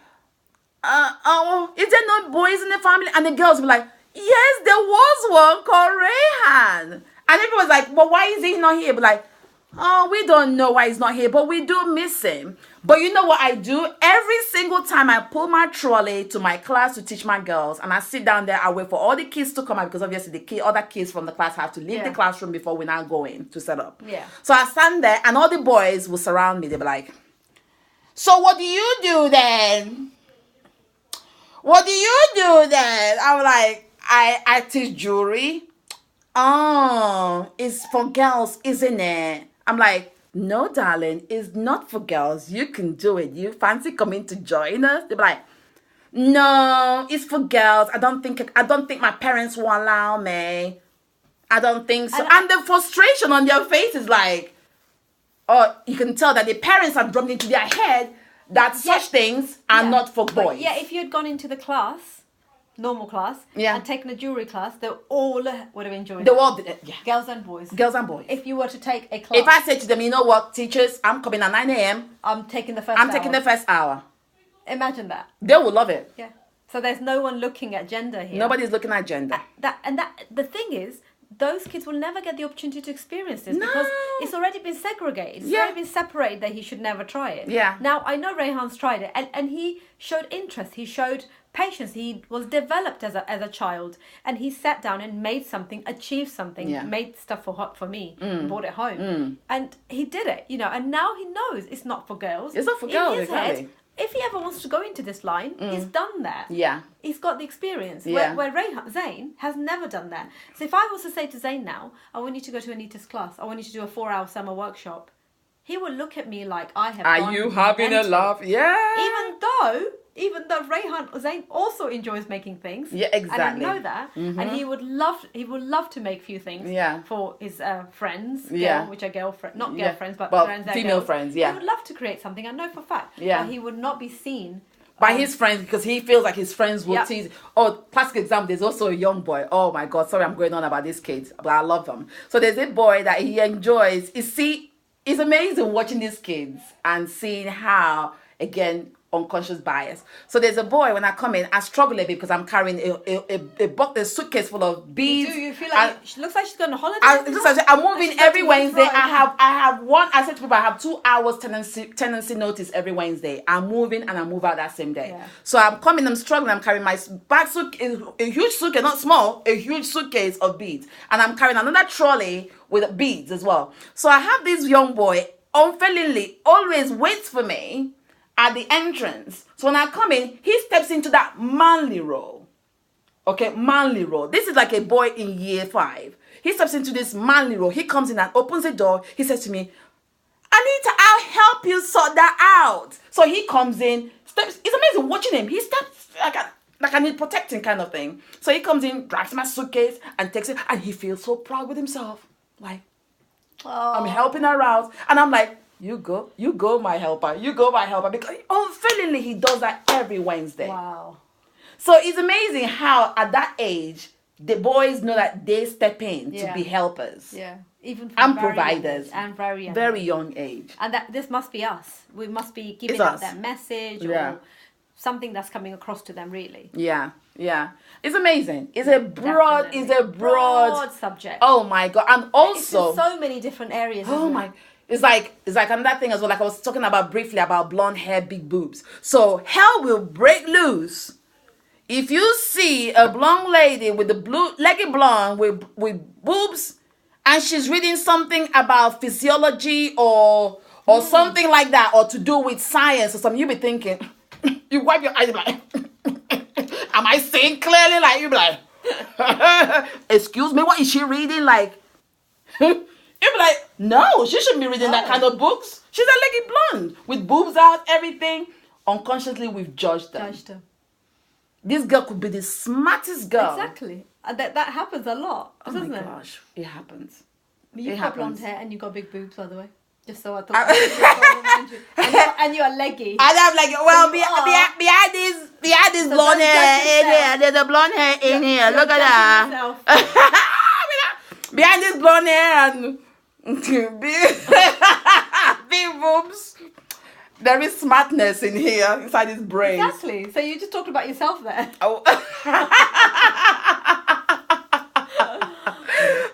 is there no boys in the family? And the girls be like, yes, there was one called Rayhan. And everyone's like, but why is he not here? But like, oh, we don't know why he's not here, but we do miss him. But you know what I do? Every single time I pull my trolley to my class to teach my girls, and I sit down there, I wait for all the kids to come out, because obviously other kids from the class have to leave the classroom before we now go in to set up. Yeah. So I stand there, and all the boys will surround me. They'll be like, so what do you do then? What do you do then? I'm like, I teach jewelry. Oh, it's for girls, isn't it? I'm like, no, darling, it's not for girls. You can do it. You fancy coming to join us? They're like, no, it's for girls. I don't think my parents will allow me. I don't think so. And the frustration on their face is like, oh, you can tell that the parents have drummed into their head that such things are not for boys. But yeah, if you had gone into the class, normal class, and taken a jewelry class, they all would have enjoyed it. They all did it, yeah. Girls and boys. Girls and boys. If you were to take a class. If I said to them, you know what, teachers, I'm coming at 9 a.m. I'm taking the first hour. Imagine that. They will love it. Yeah. So there's no one looking at gender here. Nobody's looking at gender. The thing is, those kids will never get the opportunity to experience this because it's already been segregated. It's already been separated that he should never try it. Yeah. Now, I know Rayhan's tried it and he showed interest. He showed patience. He was developed as a child, and he sat down and made something, achieved something, made stuff for me, brought it home. And he did it, and now he knows it's not for girls. It's not for girls, exactly. If he ever wants to go into this line, he's done that. Yeah. He's got the experience. Yeah. Where Zayn has never done that. So if I was to say to Zayn now, I want you to go to Anita's class, I want you to do a 4-hour summer workshop, he will look at me like I have Are you having a laugh? Yeah. Even though Zayn also enjoys making things. Yeah, exactly. And I know that. And he would love to make few things for his friends, which are girlfriends, not girlfriends, but friends that female girls. friends, yeah. He would love to create something, I know for a fact. Yeah. But he would not be seen by his friends, because he feels like his friends will tease. Oh, classic example, there's also a young boy. Oh my God, sorry I'm going on about these kids, but I love them. So there's a boy that he enjoys. It's amazing watching these kids and seeing how, again, unconscious bias. So there's a boy, when I come in, I struggle a bit because I'm carrying a suitcase full of beads. You feel like she looks like she's going on holiday. It looks like I'm moving every Wednesday. I said to people, I have 2 hours tenancy notice every Wednesday. I'm moving and I move out that same day. Yeah. So I'm coming, I'm struggling, I'm carrying my bag suitcase, a huge suitcase, not small, a huge suitcase of beads. And I'm carrying another trolley with beads as well. So I have this young boy, unfailingly, always waits for me at the entrance. So when I come in, he steps into that manly role. Okay, manly role. This is like a boy in year 5. He steps into this manly role. He comes in and opens the door. He says to me, Anita, I'll help you sort that out. So he comes in, steps. It's amazing watching him. He steps like I need protecting kind of thing. So he comes in, grabs my suitcase and takes it, and he feels so proud with himself. Like, I'm helping her out. And I'm like, you go, my helper. You go, my helper. Because unfailingly, he does that every Wednesday. Wow. So it's amazing how at that age, the boys know that they step in to be helpers. Yeah. Even and providers. And very young. Very young age. And this must be us. We must be giving out that message or something that's coming across to them, really. Yeah. Yeah. It's amazing. It's a broad subject. Oh my God. And also it's in so many different areas. Oh my. It's like another thing as well. Like I was talking about briefly about blonde hair, big boobs. So hell will break loose if you see a blonde lady with the blue leggy blonde with boobs, and she's reading something about physiology or something like that, or to do with science or something. You be thinking, you wipe your eyes like, am I seeing clearly? Like you be like, excuse me, what is she reading? Like. You'd be like, no, she shouldn't be reading that kind of books. She's a leggy blonde with boobs out, everything. Unconsciously, we've judged them. This girl could be the smartest girl. Exactly. That happens a lot, doesn't it? Oh my gosh, it happens. You've got blonde hair and you've got big boobs, by the way. Just so I thought. And you're leggy. And I'm like, well, behind this blonde hair in here, there's a blonde hair in here. Look at that. Behind this blonde hair and big boobs, there is smartness in here, inside his brain. Exactly. So you just talked about yourself there. Oh.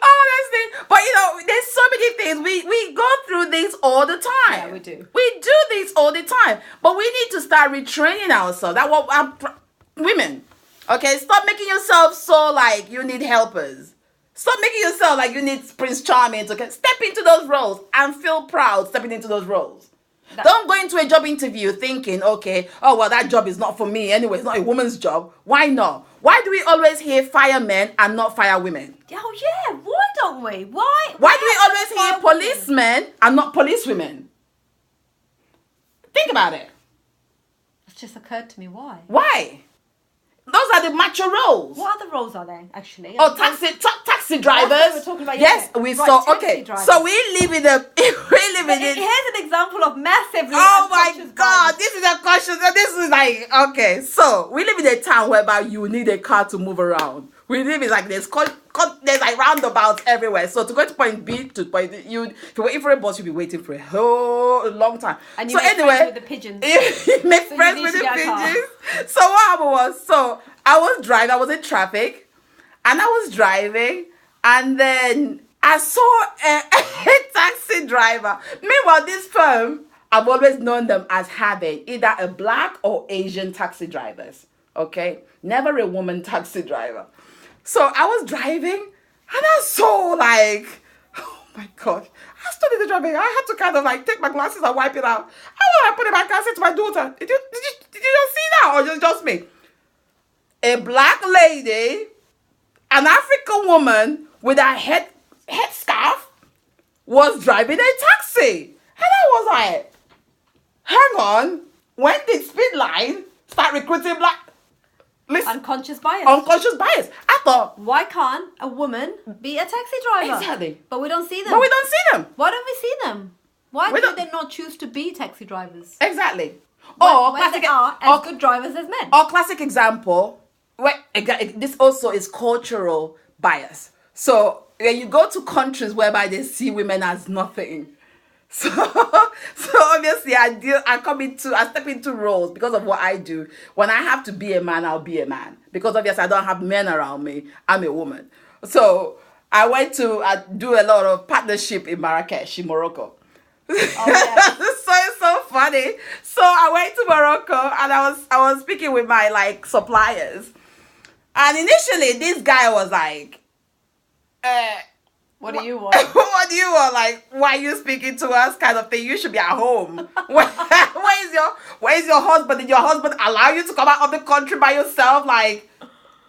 Honestly, but there's so many things. We go through this all the time. Yeah, we do. We do this all the time. But we need to start retraining ourselves. That's what women. Okay, stop making yourself so like you need helpers. Stop making yourself like you need Prince Charming to step into those roles and feel proud stepping into those roles. Don't go into a job interview thinking, okay, oh, well, that job is not for me anyway. It's not a woman's job. Why not? Why do we always hear firemen and not firewomen? Oh, yeah. Why don't we? Why do we always hear policemen and not policewomen? Think about it. It's just occurred to me. Why? Why? Those are the macho roles. What other roles are there, actually? Oh, taxi drivers. That's what we're talking about. Yes, we saw. Okay, drivers. So we live in a. Here's an example of massively. Oh my God! This is a conscious. This is like okay. So we live in a town whereby you need a car to move around. We live in like there's like roundabouts everywhere. So to go to point B to point if you're waiting for a bus, you'll be waiting for a whole long time. And you make friends with the pigeons. You make friends with the pigeons. So what happened was, I was driving. I was in traffic, and I was driving, and then I saw a taxi driver. Meanwhile, this firm, I've always known them as having either a black or Asian taxi drivers. Okay, never a woman taxi driver. So I was driving and I saw like, oh my God, I stood in the driving. I had to kind of like take my glasses and wipe it out. I put it back and said to my daughter, did you see that or just me? A black lady, an African woman with a head scarf was driving a taxi. And I was like, hang on, when did speed line start recruiting black? Listen, unconscious bias. I thought, why can't a woman be a taxi driver? Exactly. But we don't see them. Why don't we see them? Why do they not choose to be taxi drivers? Exactly. When they are as good drivers as men. Or classic example, this also is cultural bias. So when you go to countries whereby they see women as nothing, so obviously I step into roles because of what I do. When I have to be a man, I'll be a man. Because obviously I don't have men around me. I'm a woman. So I went to do a lot of partnership in Marrakesh, in Morocco. Oh, yeah. So it's so funny. So I went to Morocco and I was speaking with my like suppliers. And initially this guy was like, what do you want? What do you want? Like, why are you speaking to us kind of thing? You should be at home. Where is your husband? Did your husband allow you to come out of the country by yourself? Like,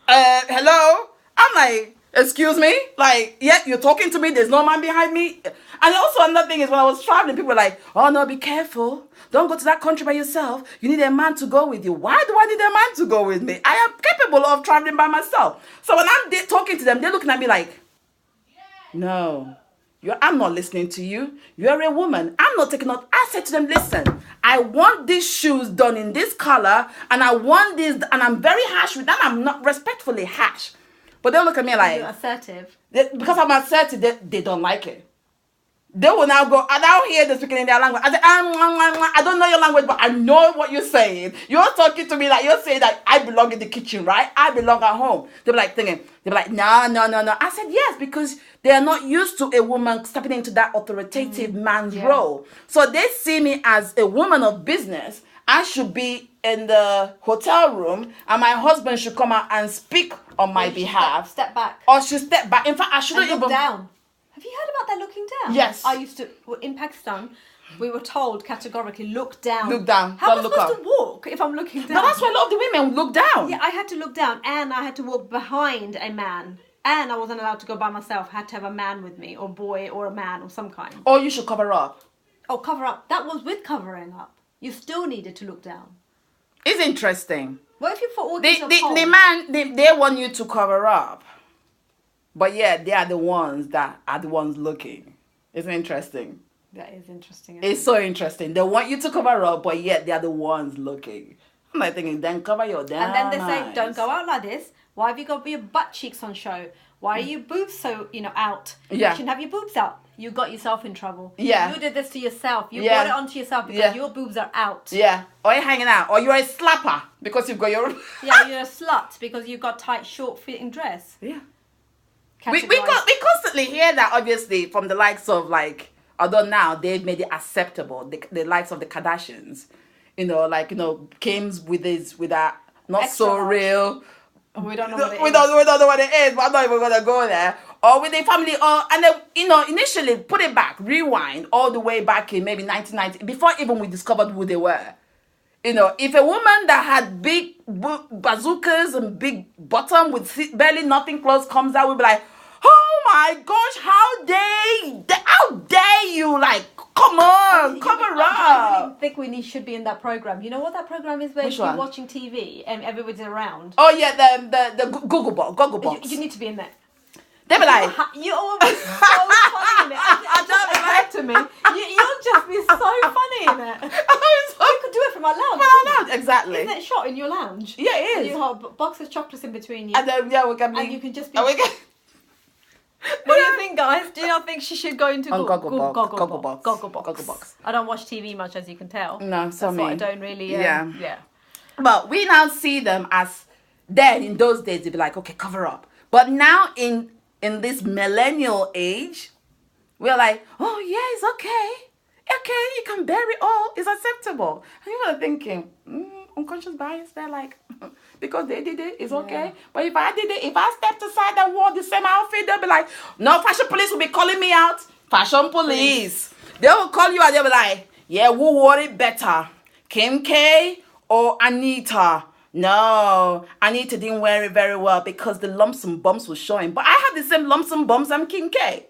hello? I'm like, excuse me? Like, yeah, you're talking to me. There's no man behind me. And also another thing is when I was traveling, people were like, oh no, be careful. Don't go to that country by yourself. You need a man to go with you. Why do I need a man to go with me? I am capable of traveling by myself. So when I'm talking to them, they're looking at me like, no, I'm not listening to you. You're a woman. I'm not taking off. I said to them, listen, I want these shoes done in this color, and I want this, and I'm very harsh with them. I'm not respectfully harsh. But they'll look at me like... You're assertive. Because I'm assertive, they don't like it. they will now go, I now hear them speaking in their language. I say, I don't know your language, but I know what you're saying. You're talking to me like you're saying that I belong in the kitchen, right? I belong at home. They'll be like thinking, they'll be like, no, no, no, no. I said, yes, because they are not used to a woman stepping into that authoritative man's role. So they see me as a woman of business. I should be in the hotel room and my husband should come out and speak on my behalf. Step back. Or should step back. In fact, I shouldn't and even... look down. Have you heard about that looking down? Yes. I used to, in Pakistan, we were told categorically, look down. Look down. How am I Don't look supposed up. to walk if I'm looking down? But that's why a lot of the women look down. Yeah, I had to look down and I had to walk behind a man. And I wasn't allowed to go by myself. I had to have a man with me, or boy, or a man, or some kind. Or you should cover up. Oh, cover up. That was with covering up. You still needed to look down. It's interesting. What if you thought all these The man, they want you to cover up. But yeah, they are the ones that are the ones looking. It's interesting. That is interesting. It's so interesting. They want you to cover up, but yet they are the ones looking. I'm like thinking, then cover your damn And then they say, eyes. don't go out like this. Why have you got your butt cheeks on show? Why are your boobs so, out? Yeah. You shouldn't have your boobs out. You got yourself in trouble. Yeah. You did this to yourself. You Yeah. brought it onto yourself because Yeah. your boobs are out. Yeah. Or you're hanging out. Or you're a slapper because you've got your... Yeah, you're a slut because you've got tight, short-fitting dress. Yeah. Categorized. We constantly hear that, obviously, from the likes of, like, although now they've made it acceptable, the likes of the Kardashians, Kim's with that not Extra so large. real. We don't know what it is. We don't know what it is, but I'm not even going to go there. Or with the family, and then, initially put it back, rewind all the way back in maybe 1990, before even we discovered who they were. If a woman that had big bazookas and big bottom with barely nothing close comes out, we'll be like, oh my gosh, how dare you, like, come on, cover I up. really think we should be in that program. You know what that program is where Which you're one? watching TV and everybody's around? Oh yeah, the Google box. You need to be in there. They be like, You're always so funny in it. It just occurred to me. You'll just be so funny in it. You could do it from our lounge. Exactly. Isn't it shot in your lounge? Yeah, it And is. you have a box of chocolates in between you. And then we can be. And you can just be. And we can. What do you think, guys? Do you not think she should go into Gogglebox. Gogglebox. I don't watch TV much, as you can tell. No, so That's me. what I don't really. Yeah. But we now see them as then in those days they'd be like, okay, cover up. But now in this millennial age, we're like, oh yeah, it's okay. Okay, you can bear it all. It's acceptable. And you are thinking, unconscious bias. They're like, because they did it, it's okay. But if I did it, if I stepped aside and wore the same outfit, they'll be like, no, fashion police will be calling me out. Fashion police. They will call you out. They'll be like, yeah, who wore it better? Kim K or Anita? No, Anita didn't wear it very well because the lumps and bumps were showing. But I have the same lumps and bumps as Kim K.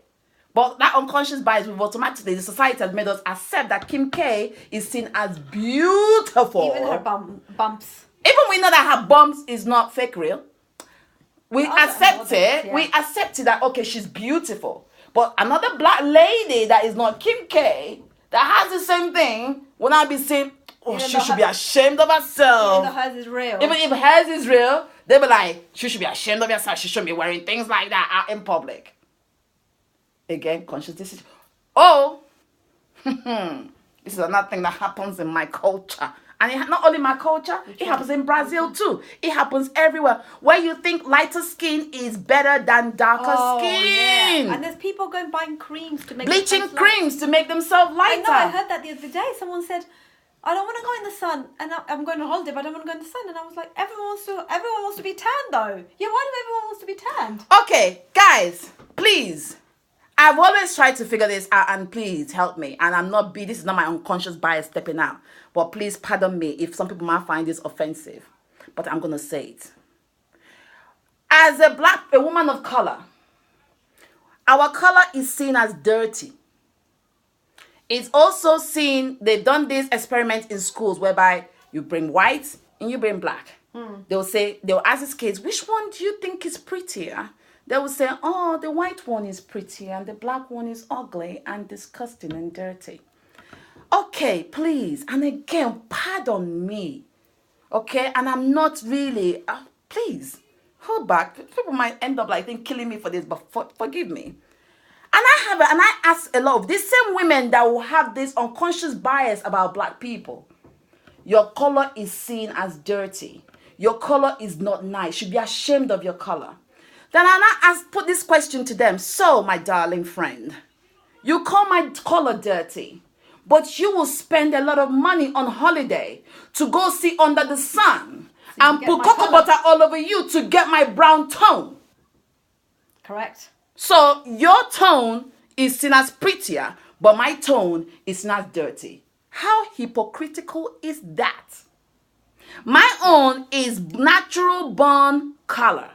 But that unconscious bias, we've automatically, the society has made us accept that Kim K is seen as beautiful. Even her bumps. Even we know that her bumps is not fake real. We accept it. Yeah. We accept it that, okay, she's beautiful. But another black lady that is not Kim K, that has the same thing, will not be saying, oh, Even she though should be ashamed of herself. Even though hers is real. Even if hers is real, they'll be like, she should be ashamed of herself. She shouldn't be wearing things like that out in public. Again, conscious decision. Oh, this is another thing that happens in my culture. And not only my culture, it happens in Brazil too. It happens everywhere. Where you think lighter skin is better than darker skin. Yeah. And there's people going buying creams to make Bleaching creams to make themselves lighter. I know, I heard that the other day. Someone said, I don't want to go in the sun, and I'm going on holiday, but I don't want to go in the sun. And I was like, everyone wants to be tanned though. Yeah, why do everyone wants to be tanned? Okay, guys, please. I've always tried to figure this out, and please help me. And this is not my unconscious bias stepping out. But please pardon me if some people might find this offensive. But I'm going to say it. As a woman of color, our color is seen as dirty. It's also seen, they've done this experiment in schools whereby you bring white and you bring black. They'll ask these kids, which one do you think is prettier? They will say, oh, the white one is pretty and the black one is ugly and disgusting and dirty. Okay, please. And again, pardon me. Okay? And I'm not really, please, hold back. People might end up killing me for this, but forgive me. And I I ask a lot of these same women that will have this unconscious bias about black people. Your color is seen as dirty. Your color is not nice. You should be ashamed of your color. Then I put this question to them. So, my darling friend, you call my color dirty, but you will spend a lot of money on holiday to go see under the sun and put cocoa butter all over you to get my brown tone. Correct. So your tone is seen as prettier, but my tone is not dirty. How hypocritical is that? My own is natural born color.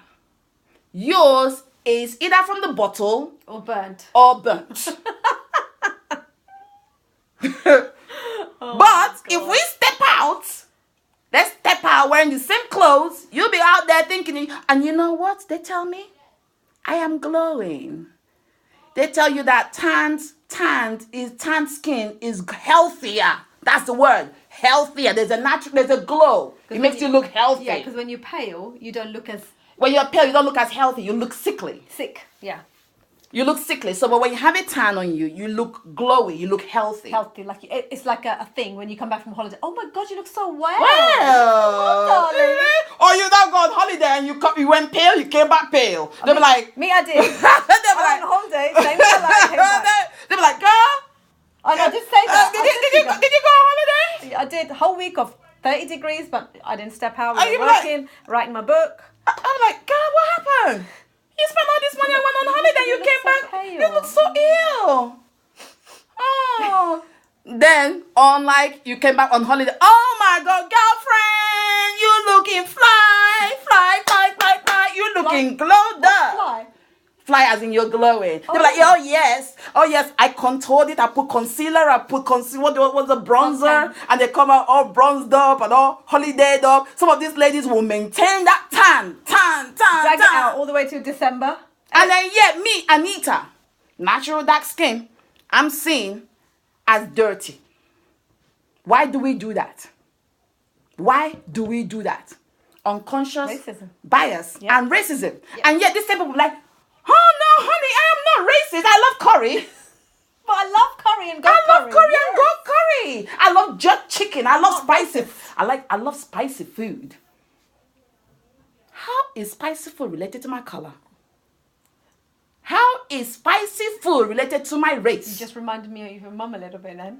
Yours is either from the bottle Or burnt. But if we step out, let's step out wearing the same clothes, you'll be out there thinking, and you know what they tell me? I am glowing. They tell you that tanned skin is healthier. That's the word. Healthier. There's a glow. It makes you look healthy. Yeah, because when you're pale, you don't look as... When you're pale, you don't look as healthy. You look sickly. Sick, yeah. You look sickly. So but when you have a tan on you, you look glowy. You look healthy. Healthy. Like it's like a thing when you come back from holiday. Oh my God, you look so well. Well. Darling. Or you don't go on holiday and you went pale, you came back pale. They'll be like... Me, I did. They'll be like... on holiday, same thing. They'll be like, girl... I know, just say that. Did you go on holiday? I did a whole week of 30 degrees, but I didn't step out. Are you Working, writing my book. I'm like, girl, what happened? You spent all this money and went on holiday and you came back. Pale. You look so ill. Oh. Then, you came back on holiday. Oh my God, girlfriend, you looking fly. You looking glowed up. Fly as in you're glowing. They're like, oh yes, I contoured it. I put concealer. What was the bronzer? Okay. And they come out all bronzed up and all holidayed up. Some of these ladies will maintain that tan. Drag it out all the way to December. And then me, Anita, natural dark skin, I'm seen as dirty. Why do we do that? Unconscious racism. Bias and racism. Yeah. And yet these people like, oh no, honey, I am not racist. I love curry. But I love curry and goat curry. I love curry and goat curry. I love jerk chicken. I love spicy. I love spicy food. How is spicy food related to my color? How is spicy food related to my race? You just reminded me of your mum a little bit then.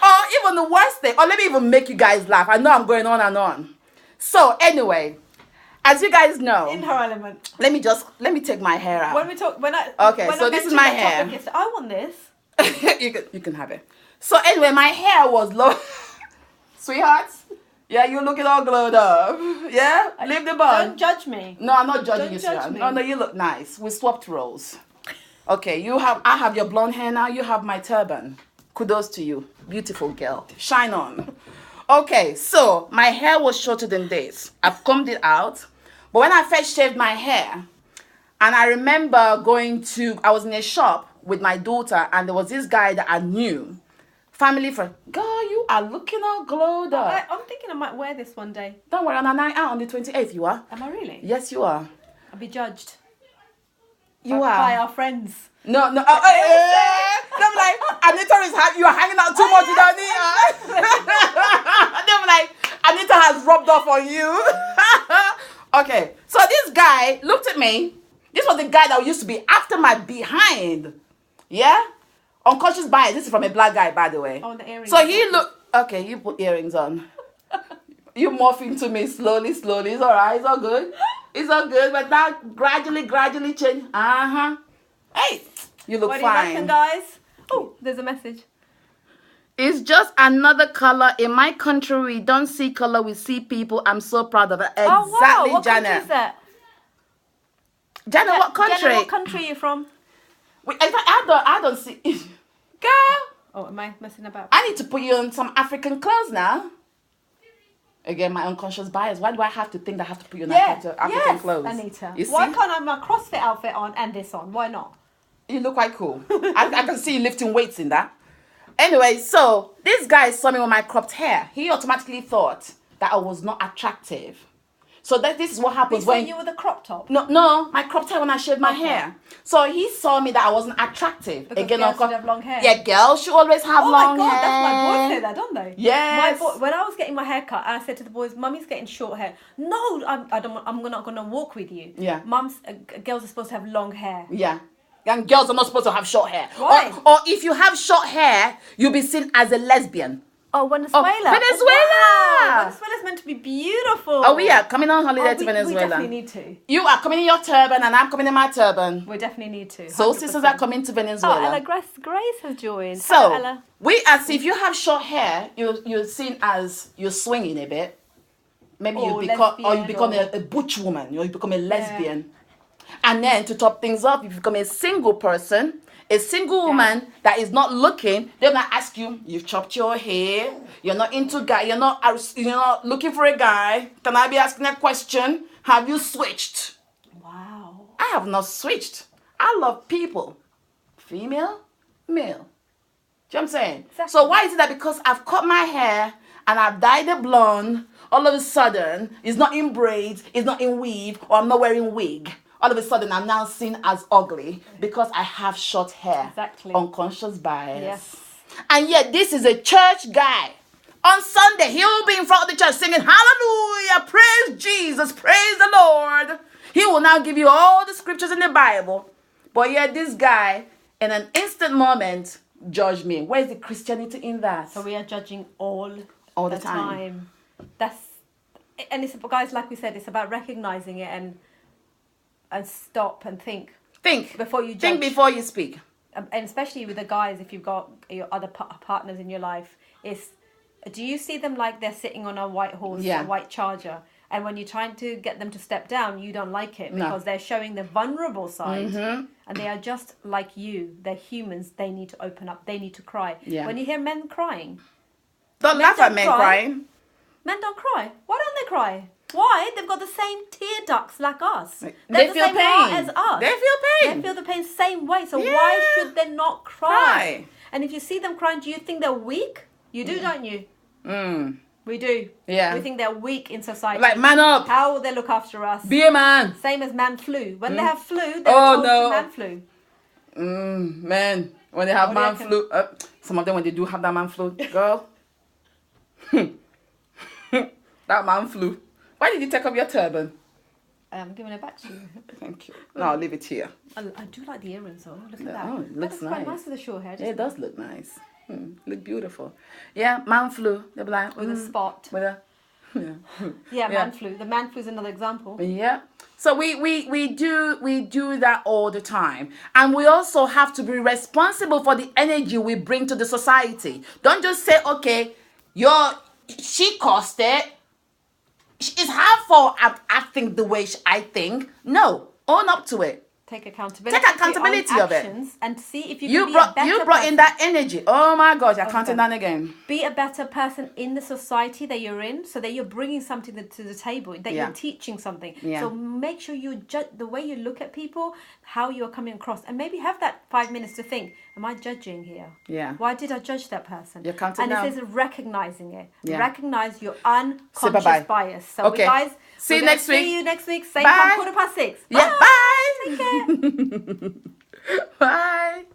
Or even the worst thing, or let me even make you guys laugh. I know I'm going on and on. So anyway, as you guys know, in her element. Let me take my hair out. So this is my hair. I want this. you can have it. So anyway, my hair was low. Sweethearts, yeah, you looking all glowed up. Yeah, leave the bun. Don't judge me. No, I'm not judging you, sweetheart. No, you look nice. We swapped roles. Okay, I have your blonde hair now. You have my turban. Kudos to you, beautiful girl. Shine on. Okay, so my hair was shorter than this. I've combed it out. But when I first shaved my hair, and I remember I was in a shop with my daughter, and there was this guy that I knew. Family friend. Girl, you are looking all glowed up. I'm thinking I might wear this one day. Don't worry, on a night out on the 28th, you are. Am I really? Yes, you are. I'll be judged. You are. By our friends. No. I'm like, Anita you are hanging out too much with Anita. They're like, Anita has rubbed off on you. Okay, so this guy looked at me. This was the guy that used to be after my behind. Yeah? Unconscious bias. This is from a black guy, by the way. Oh, the earrings. So he looked... Okay, you put earrings on. You morph into me slowly. It's all right. It's all good. But now gradually change. Hey, you look fine. What do you reckon, guys? Oh, there's a message. It's just another color. In my country, we don't see color. We see people. I'm so proud of it. Exactly, oh, wow. What Janet. country is that? Janet, what country? Janet, what country are you from? I don't see... Girl. Oh, am I messing about? I need to put you on some African clothes now. Again, my unconscious bias. Why do I have to think that I have to put you on African clothes? Anita. You see? Why can't I have my CrossFit outfit on and this on? Why not? You look quite cool. I can see you lifting weights in that. Anyway, so this guy saw me with my cropped hair. He automatically thought that I was not attractive. So this is what happens Before when you with a crop top. No, my crop top when I shaved my Okay. hair. So he saw me that I wasn't attractive. Because Again, girls should have long hair. Yeah, girls should always have Oh long my God, hair. that's my boys say that, don't they? Yes. When I was getting my hair cut, I said to the boys, "Mummy's getting short hair." No, I'm not gonna walk with you. Yeah. Girls are supposed to have long hair. Yeah. And girls are not supposed to have short hair. Why? Or if you have short hair, you'll be seen as a lesbian. Oh, Venezuela. Venezuela. Wow. Venezuela's meant to be beautiful. Oh, we are coming on holiday to We Venezuela. definitely need to. You are coming in your turban and I'm coming in my turban. We definitely need to. So 100%. sisters are coming to Oh, Venezuela. Ella Grace has joined. So Hello, Ella. if you have short hair, you're seen as you're swinging a bit. Maybe you become a butch woman, or you become a lesbian. And then to top things up, if you become a single person, a single woman that is not looking, they're gonna ask you, you've chopped your hair, you're not into guy, you're not looking for a guy. Can I be asking a question? Have you switched? Wow. I have not switched. I love people. Female, male. Do you know what I'm saying? Exactly. So why is it that because I've cut my hair and I've dyed it blonde, all of a sudden, it's not in braids, it's not in weave, or I'm not wearing wig. All of a sudden, I'm now seen as ugly because I have short hair. Exactly. Unconscious bias. Yes. And yet, this is a church guy. On Sunday, he will be in front of the church singing, hallelujah, praise Jesus, praise the Lord. He will now give you all the scriptures in the Bible. But yet, this guy, in an instant moment, judge me. Where is the Christianity in that? So we are judging all the time. And it's, guys, like we said, it's about recognizing it and stop and think. Think before you judge. Think before you speak. And especially with the guys, if you've got your other partners in your life, do you see them like they're sitting on a white horse, a white charger, and when you're trying to get them to step down, you don't like it because they're showing the vulnerable side, and they are just like you. They're humans. They need to open up. They need to cry. Yeah. When you hear men crying, don't laugh at men crying. Men don't cry. Why don't they cry? Why? They've got the same tear ducts like us. They feel same pain. heart as us. They feel pain. They feel the pain same way. So why should they not cry? And if you see them crying, do you think they're weak? You do, don't you? We do. Yeah. We think they're weak in society. Like, man up. How will they look after us? Be a man. Same as man flu. When they have flu, they're told to man flu. Man. When they have man flu. Some of them, when they do have that man flu, girl. That man flu. Why did you take off your turban? I'm giving it back to you. Thank you. No, I'll leave it here. I do like the earrings though. Look at that. Oh, it looks nice. Quite nice with the short hair. Yeah, it does look nice. Look beautiful. Yeah, man flu. They'll be like, with a spot. With a man flu. The man flu is another example. Yeah. So we do that all the time. And we also have to be responsible for the energy we bring to the society. Don't just say, okay, she caused it. It's her fault I'm acting the way I think. No, own up to it. Take accountability. Take accountability of it. And see if you You can be a better you brought person. in that energy. Oh my gosh, I can't that again. Be a better person in the society that you're in, so that you're bringing something to the table, that you're teaching something. Yeah. So make sure you judge the way you look at people, how you're coming across, and maybe have that 5 minutes to think, am I judging here? Yeah. Why did I judge that person? You're counting and down. it says recognizing it. Yeah. Recognize your unconscious bye-bye. bias. So Okay. guys, See you next week. See you next week. Same Bye. time, 6:15. Yeah, bye. Take care. Bye.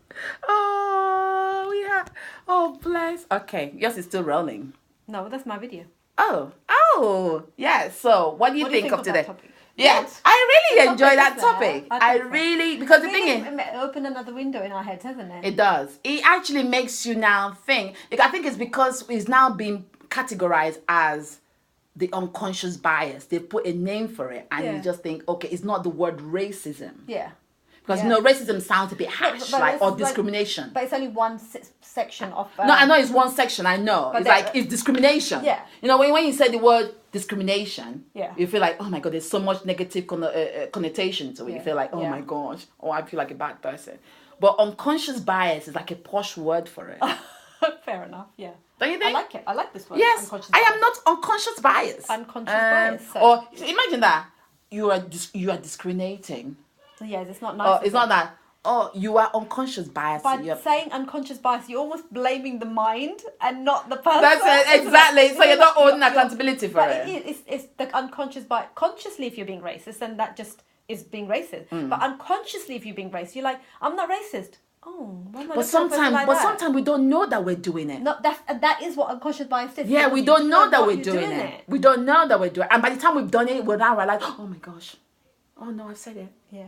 Oh, bless. Okay, yours is still rolling. No, that's my video. Oh, yeah. So, what do you think of today? that topic? Yeah, I really enjoy that topic. I think so. really, because the thing is, it opened another window in our heads, hasn't it? it does. It actually makes you now think. I think it's because it's now being categorized as the unconscious bias. They put a name for it, and you just think, okay, it's not the word racism. Yeah. Because racism sounds a bit harsh, or discrimination. But it's only one section of. No, I know it's one section. I know it's discrimination. Yeah. You know, when you say the word discrimination, yeah, you feel like, oh my god, there's so much negative connotation to it. Yeah. You feel like, oh my gosh, I feel like a bad person. But unconscious bias is like a posh word for it. Fair enough. Yeah. Don't you think? I like it. I like this word. Yes, I am not unconscious bias. Unconscious bias. So. Or imagine that you are discriminating. Yes, it's not nice. It's not that. you are unconscious bias. By saying unconscious bias, you're almost blaming the mind and not the person. That's it, exactly. So you're not holding accountability for it. It's the unconscious bias. Consciously, if you're being racist, then that just is being racist. But unconsciously, if you're being racist, you're like, I'm not racist. Oh, why am I but sometimes we don't know that we're doing it. No, that is what unconscious bias is. Yeah, we don't know that we're doing it. We don't know that we're doing it. And by the time we've done it, we're like, oh my gosh. Oh no, I've said it. Yeah.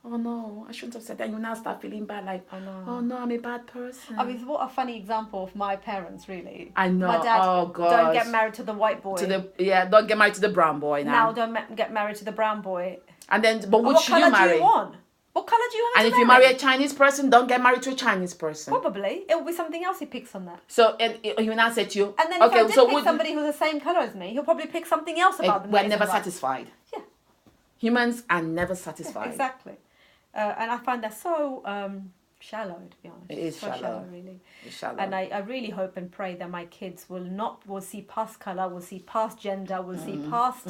Oh no, I shouldn't have said that. You now start feeling bad, like, oh no, I'm a bad person. I mean, what a funny example of my parents, really. I know. My dad, oh gosh. don't get married to the white boy. Don't get married to the brown boy now. Now don't get married to the brown boy. And then, but what should you marry? What colour do you want? What colour do you want? And if you marry a Chinese person, don't get married to a Chinese person. Probably. It will be something else he picks on that. So, and he will now say to you, and then if I did pick somebody who's the same colour as me, he'll probably pick something else about them. We're never satisfied. Yeah. Humans are never satisfied. Yeah, exactly. And I find that so shallow, to be honest. It is so shallow, really. It's shallow. And I really hope and pray that my kids will see past colour, will see past gender, will see past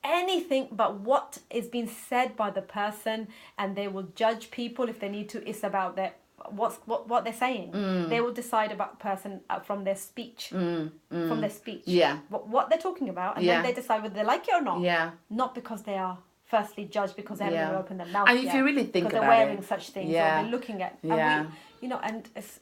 anything but what is being said by the person, and they will judge people if they need to. It's about what they're saying. They will decide about the person from their speech. From their speech. Yeah. What they're talking about, and then they decide whether they like it or not. Yeah. Not because they are firstly judged because they haven't even opened their mouth and if you really think about it, because they're wearing such things, or they're looking at, and and it's,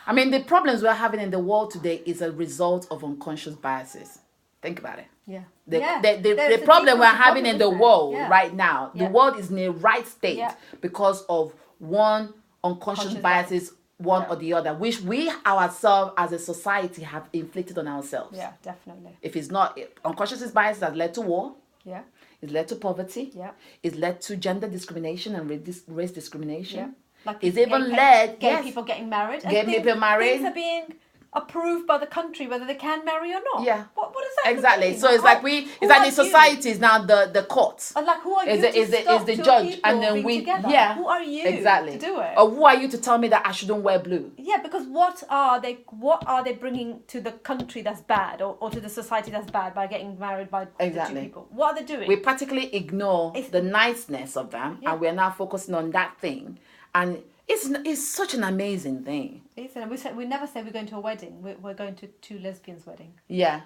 I mean, the problems we're having in the world today is a result of unconscious biases. Think about it. Yeah. The problem we're having in the world right now, the world is in a right state because of one unconscious biases, one or the other, which we ourselves as a society have inflicted on ourselves. Yeah, definitely. If it's not, unconscious bias has led to war. Yeah. It's led to poverty. Yeah. It's led to gender discrimination and race discrimination. Yeah. Like it's even led gay people getting married. Gay people married. Things are being approved by the country whether they can marry or not. Yeah. What does that exactly mean? So it's like it's like the society is now the courts. And like, who are you is the judge, and then we together? Who are you exactly to do it? Or who are you to tell me that I shouldn't wear blue? Yeah, because what are they bringing to the country that's bad, or to the society that's bad by getting married by the two people? What are they doing? We practically ignore the niceness of them, and we're now focusing on that thing, and it's such an amazing thing. We never say we're going to a wedding. We're going to two lesbians' wedding. Yeah.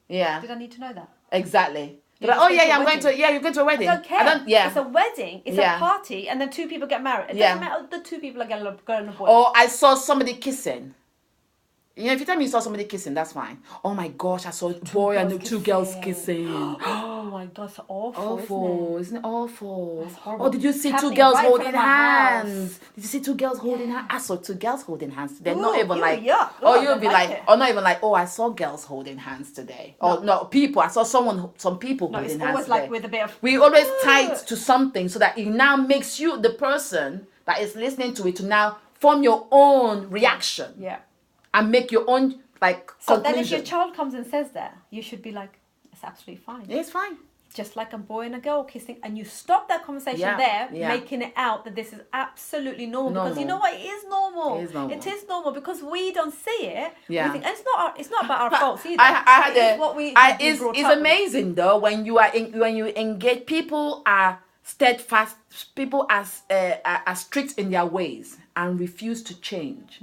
Did I need to know that? Exactly. Like, oh yeah, I'm going to you're going to a wedding. I don't care. Yeah. It's a wedding. It's a party, and then two people get married. It doesn't matter. The two people are going to boy. Or I saw somebody kissing. You know, if you tell me you saw somebody kissing, that's fine. Oh my gosh, I saw a boy and two girls kissing. Oh my gosh, it's awful. Awful, isn't it awful? That's horrible. Oh, did you see two girls holding hands? Did you see two girls holding hands? I saw two girls holding hands. They're not even like, you'll be like, or not even like, oh, I saw girls holding hands today. Or no, people. I saw some people holding hands today. It's always like with a bit of. We always tie it to something so that it now makes you the person that is listening to it to now form your own reaction. Yeah. And make your own conclusion. So then if your child comes and says that, you should be like, it's absolutely fine. It's fine. Just like a boy and a girl kissing, and you stop that conversation making it out that this is absolutely normal. Because you know what? It is normal. It is normal because we don't see it. Yeah. And it's not about our faults either. It's amazing though when you engage. People are steadfast. People are strict in their ways and refuse to change.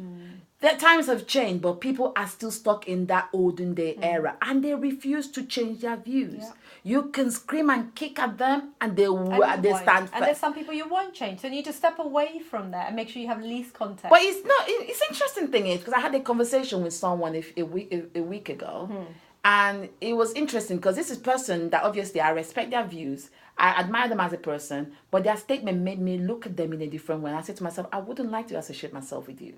The times have changed, but people are still stuck in that olden day era, and they refuse to change their views. Yeah. You can scream and kick at them, and they stand firm. And there's some people you won't change, so you need to step away from that and make sure you have least contact. But it's not. It's interesting thing is because I had a conversation with someone a week ago, and it was interesting because this is a person that obviously I respect their views. I admire them as a person, but their statement made me look at them in a different way. And I said to myself, I wouldn't like to associate myself with you.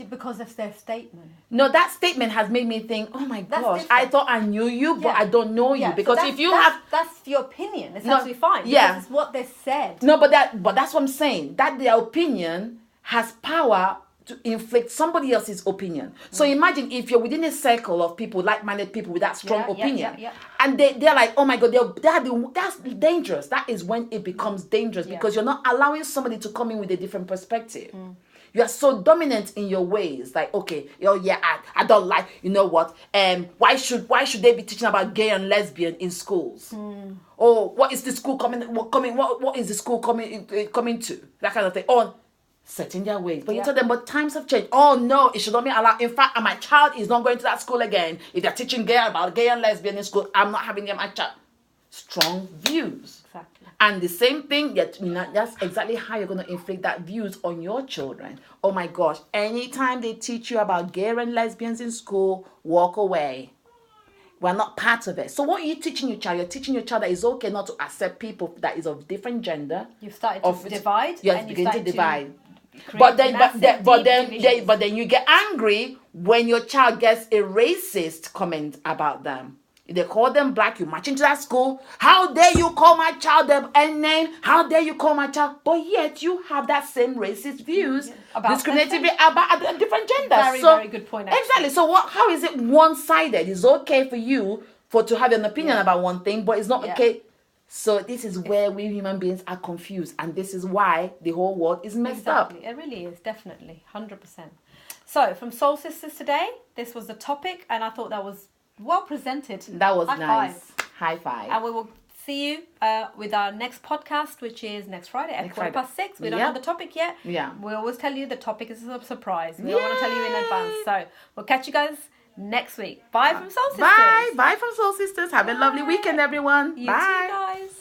Because of their statement. No, that statement has made me think, oh my gosh, I thought I knew you, but I don't know you. Because so if you that's your opinion. It's absolutely fine. Yeah. It's what they said. No, but that's what I'm saying. That their opinion has power to inflict somebody else's opinion. So imagine if you're within a circle of people, like-minded people with that strong opinion, and they're like, oh my God, that's dangerous. That is when it becomes dangerous because you're not allowing somebody to come in with a different perspective. You are so dominant in your ways. Like, okay, I don't like, you know what? Why should they be teaching about gay and lesbian in schools? Oh, what is the school what is the school coming to? That kind of thing. Oh, set in their ways. But you tell them, but times have changed. Oh no, it should not be allowed. In fact, my child is not going to that school again. If they're teaching about gay and lesbian in school, I'm not having them my child. Strong views. Exactly. And the same thing, that's exactly how you're going to inflict that views on your children. Oh my gosh, anytime they teach you about gay and lesbians in school, walk away. We're not part of it. So what are you teaching your child? You're teaching your child that it's okay not to accept people that is of different gender. You've started to divide. Yes, begin to divide. But then you get angry when your child gets a racist comment about them. If they call them black, you march into that school. How dare you call my child the N name? How dare you call my child? But yet you have that same racist views, discriminative about different genders. Very good point. Actually. Exactly. So how is it one-sided? It's okay for you to have an opinion about one thing, but it's not okay. So this is where we human beings are confused, and this is why the whole world is messed up. It really is, definitely, 100%. So from Soul Sisters today, this was the topic, and I thought that was well presented. That was nice. High five. And we will see you with our next podcast, which is next Friday at 6:15. We don't know the topic yet. Yeah. We always tell you the topic is a surprise. We don't want to tell you in advance. So we'll catch you guys next week. Bye from Soul Sisters. Bye from Soul Sisters. Have a lovely weekend, everyone. You Bye. too, guys.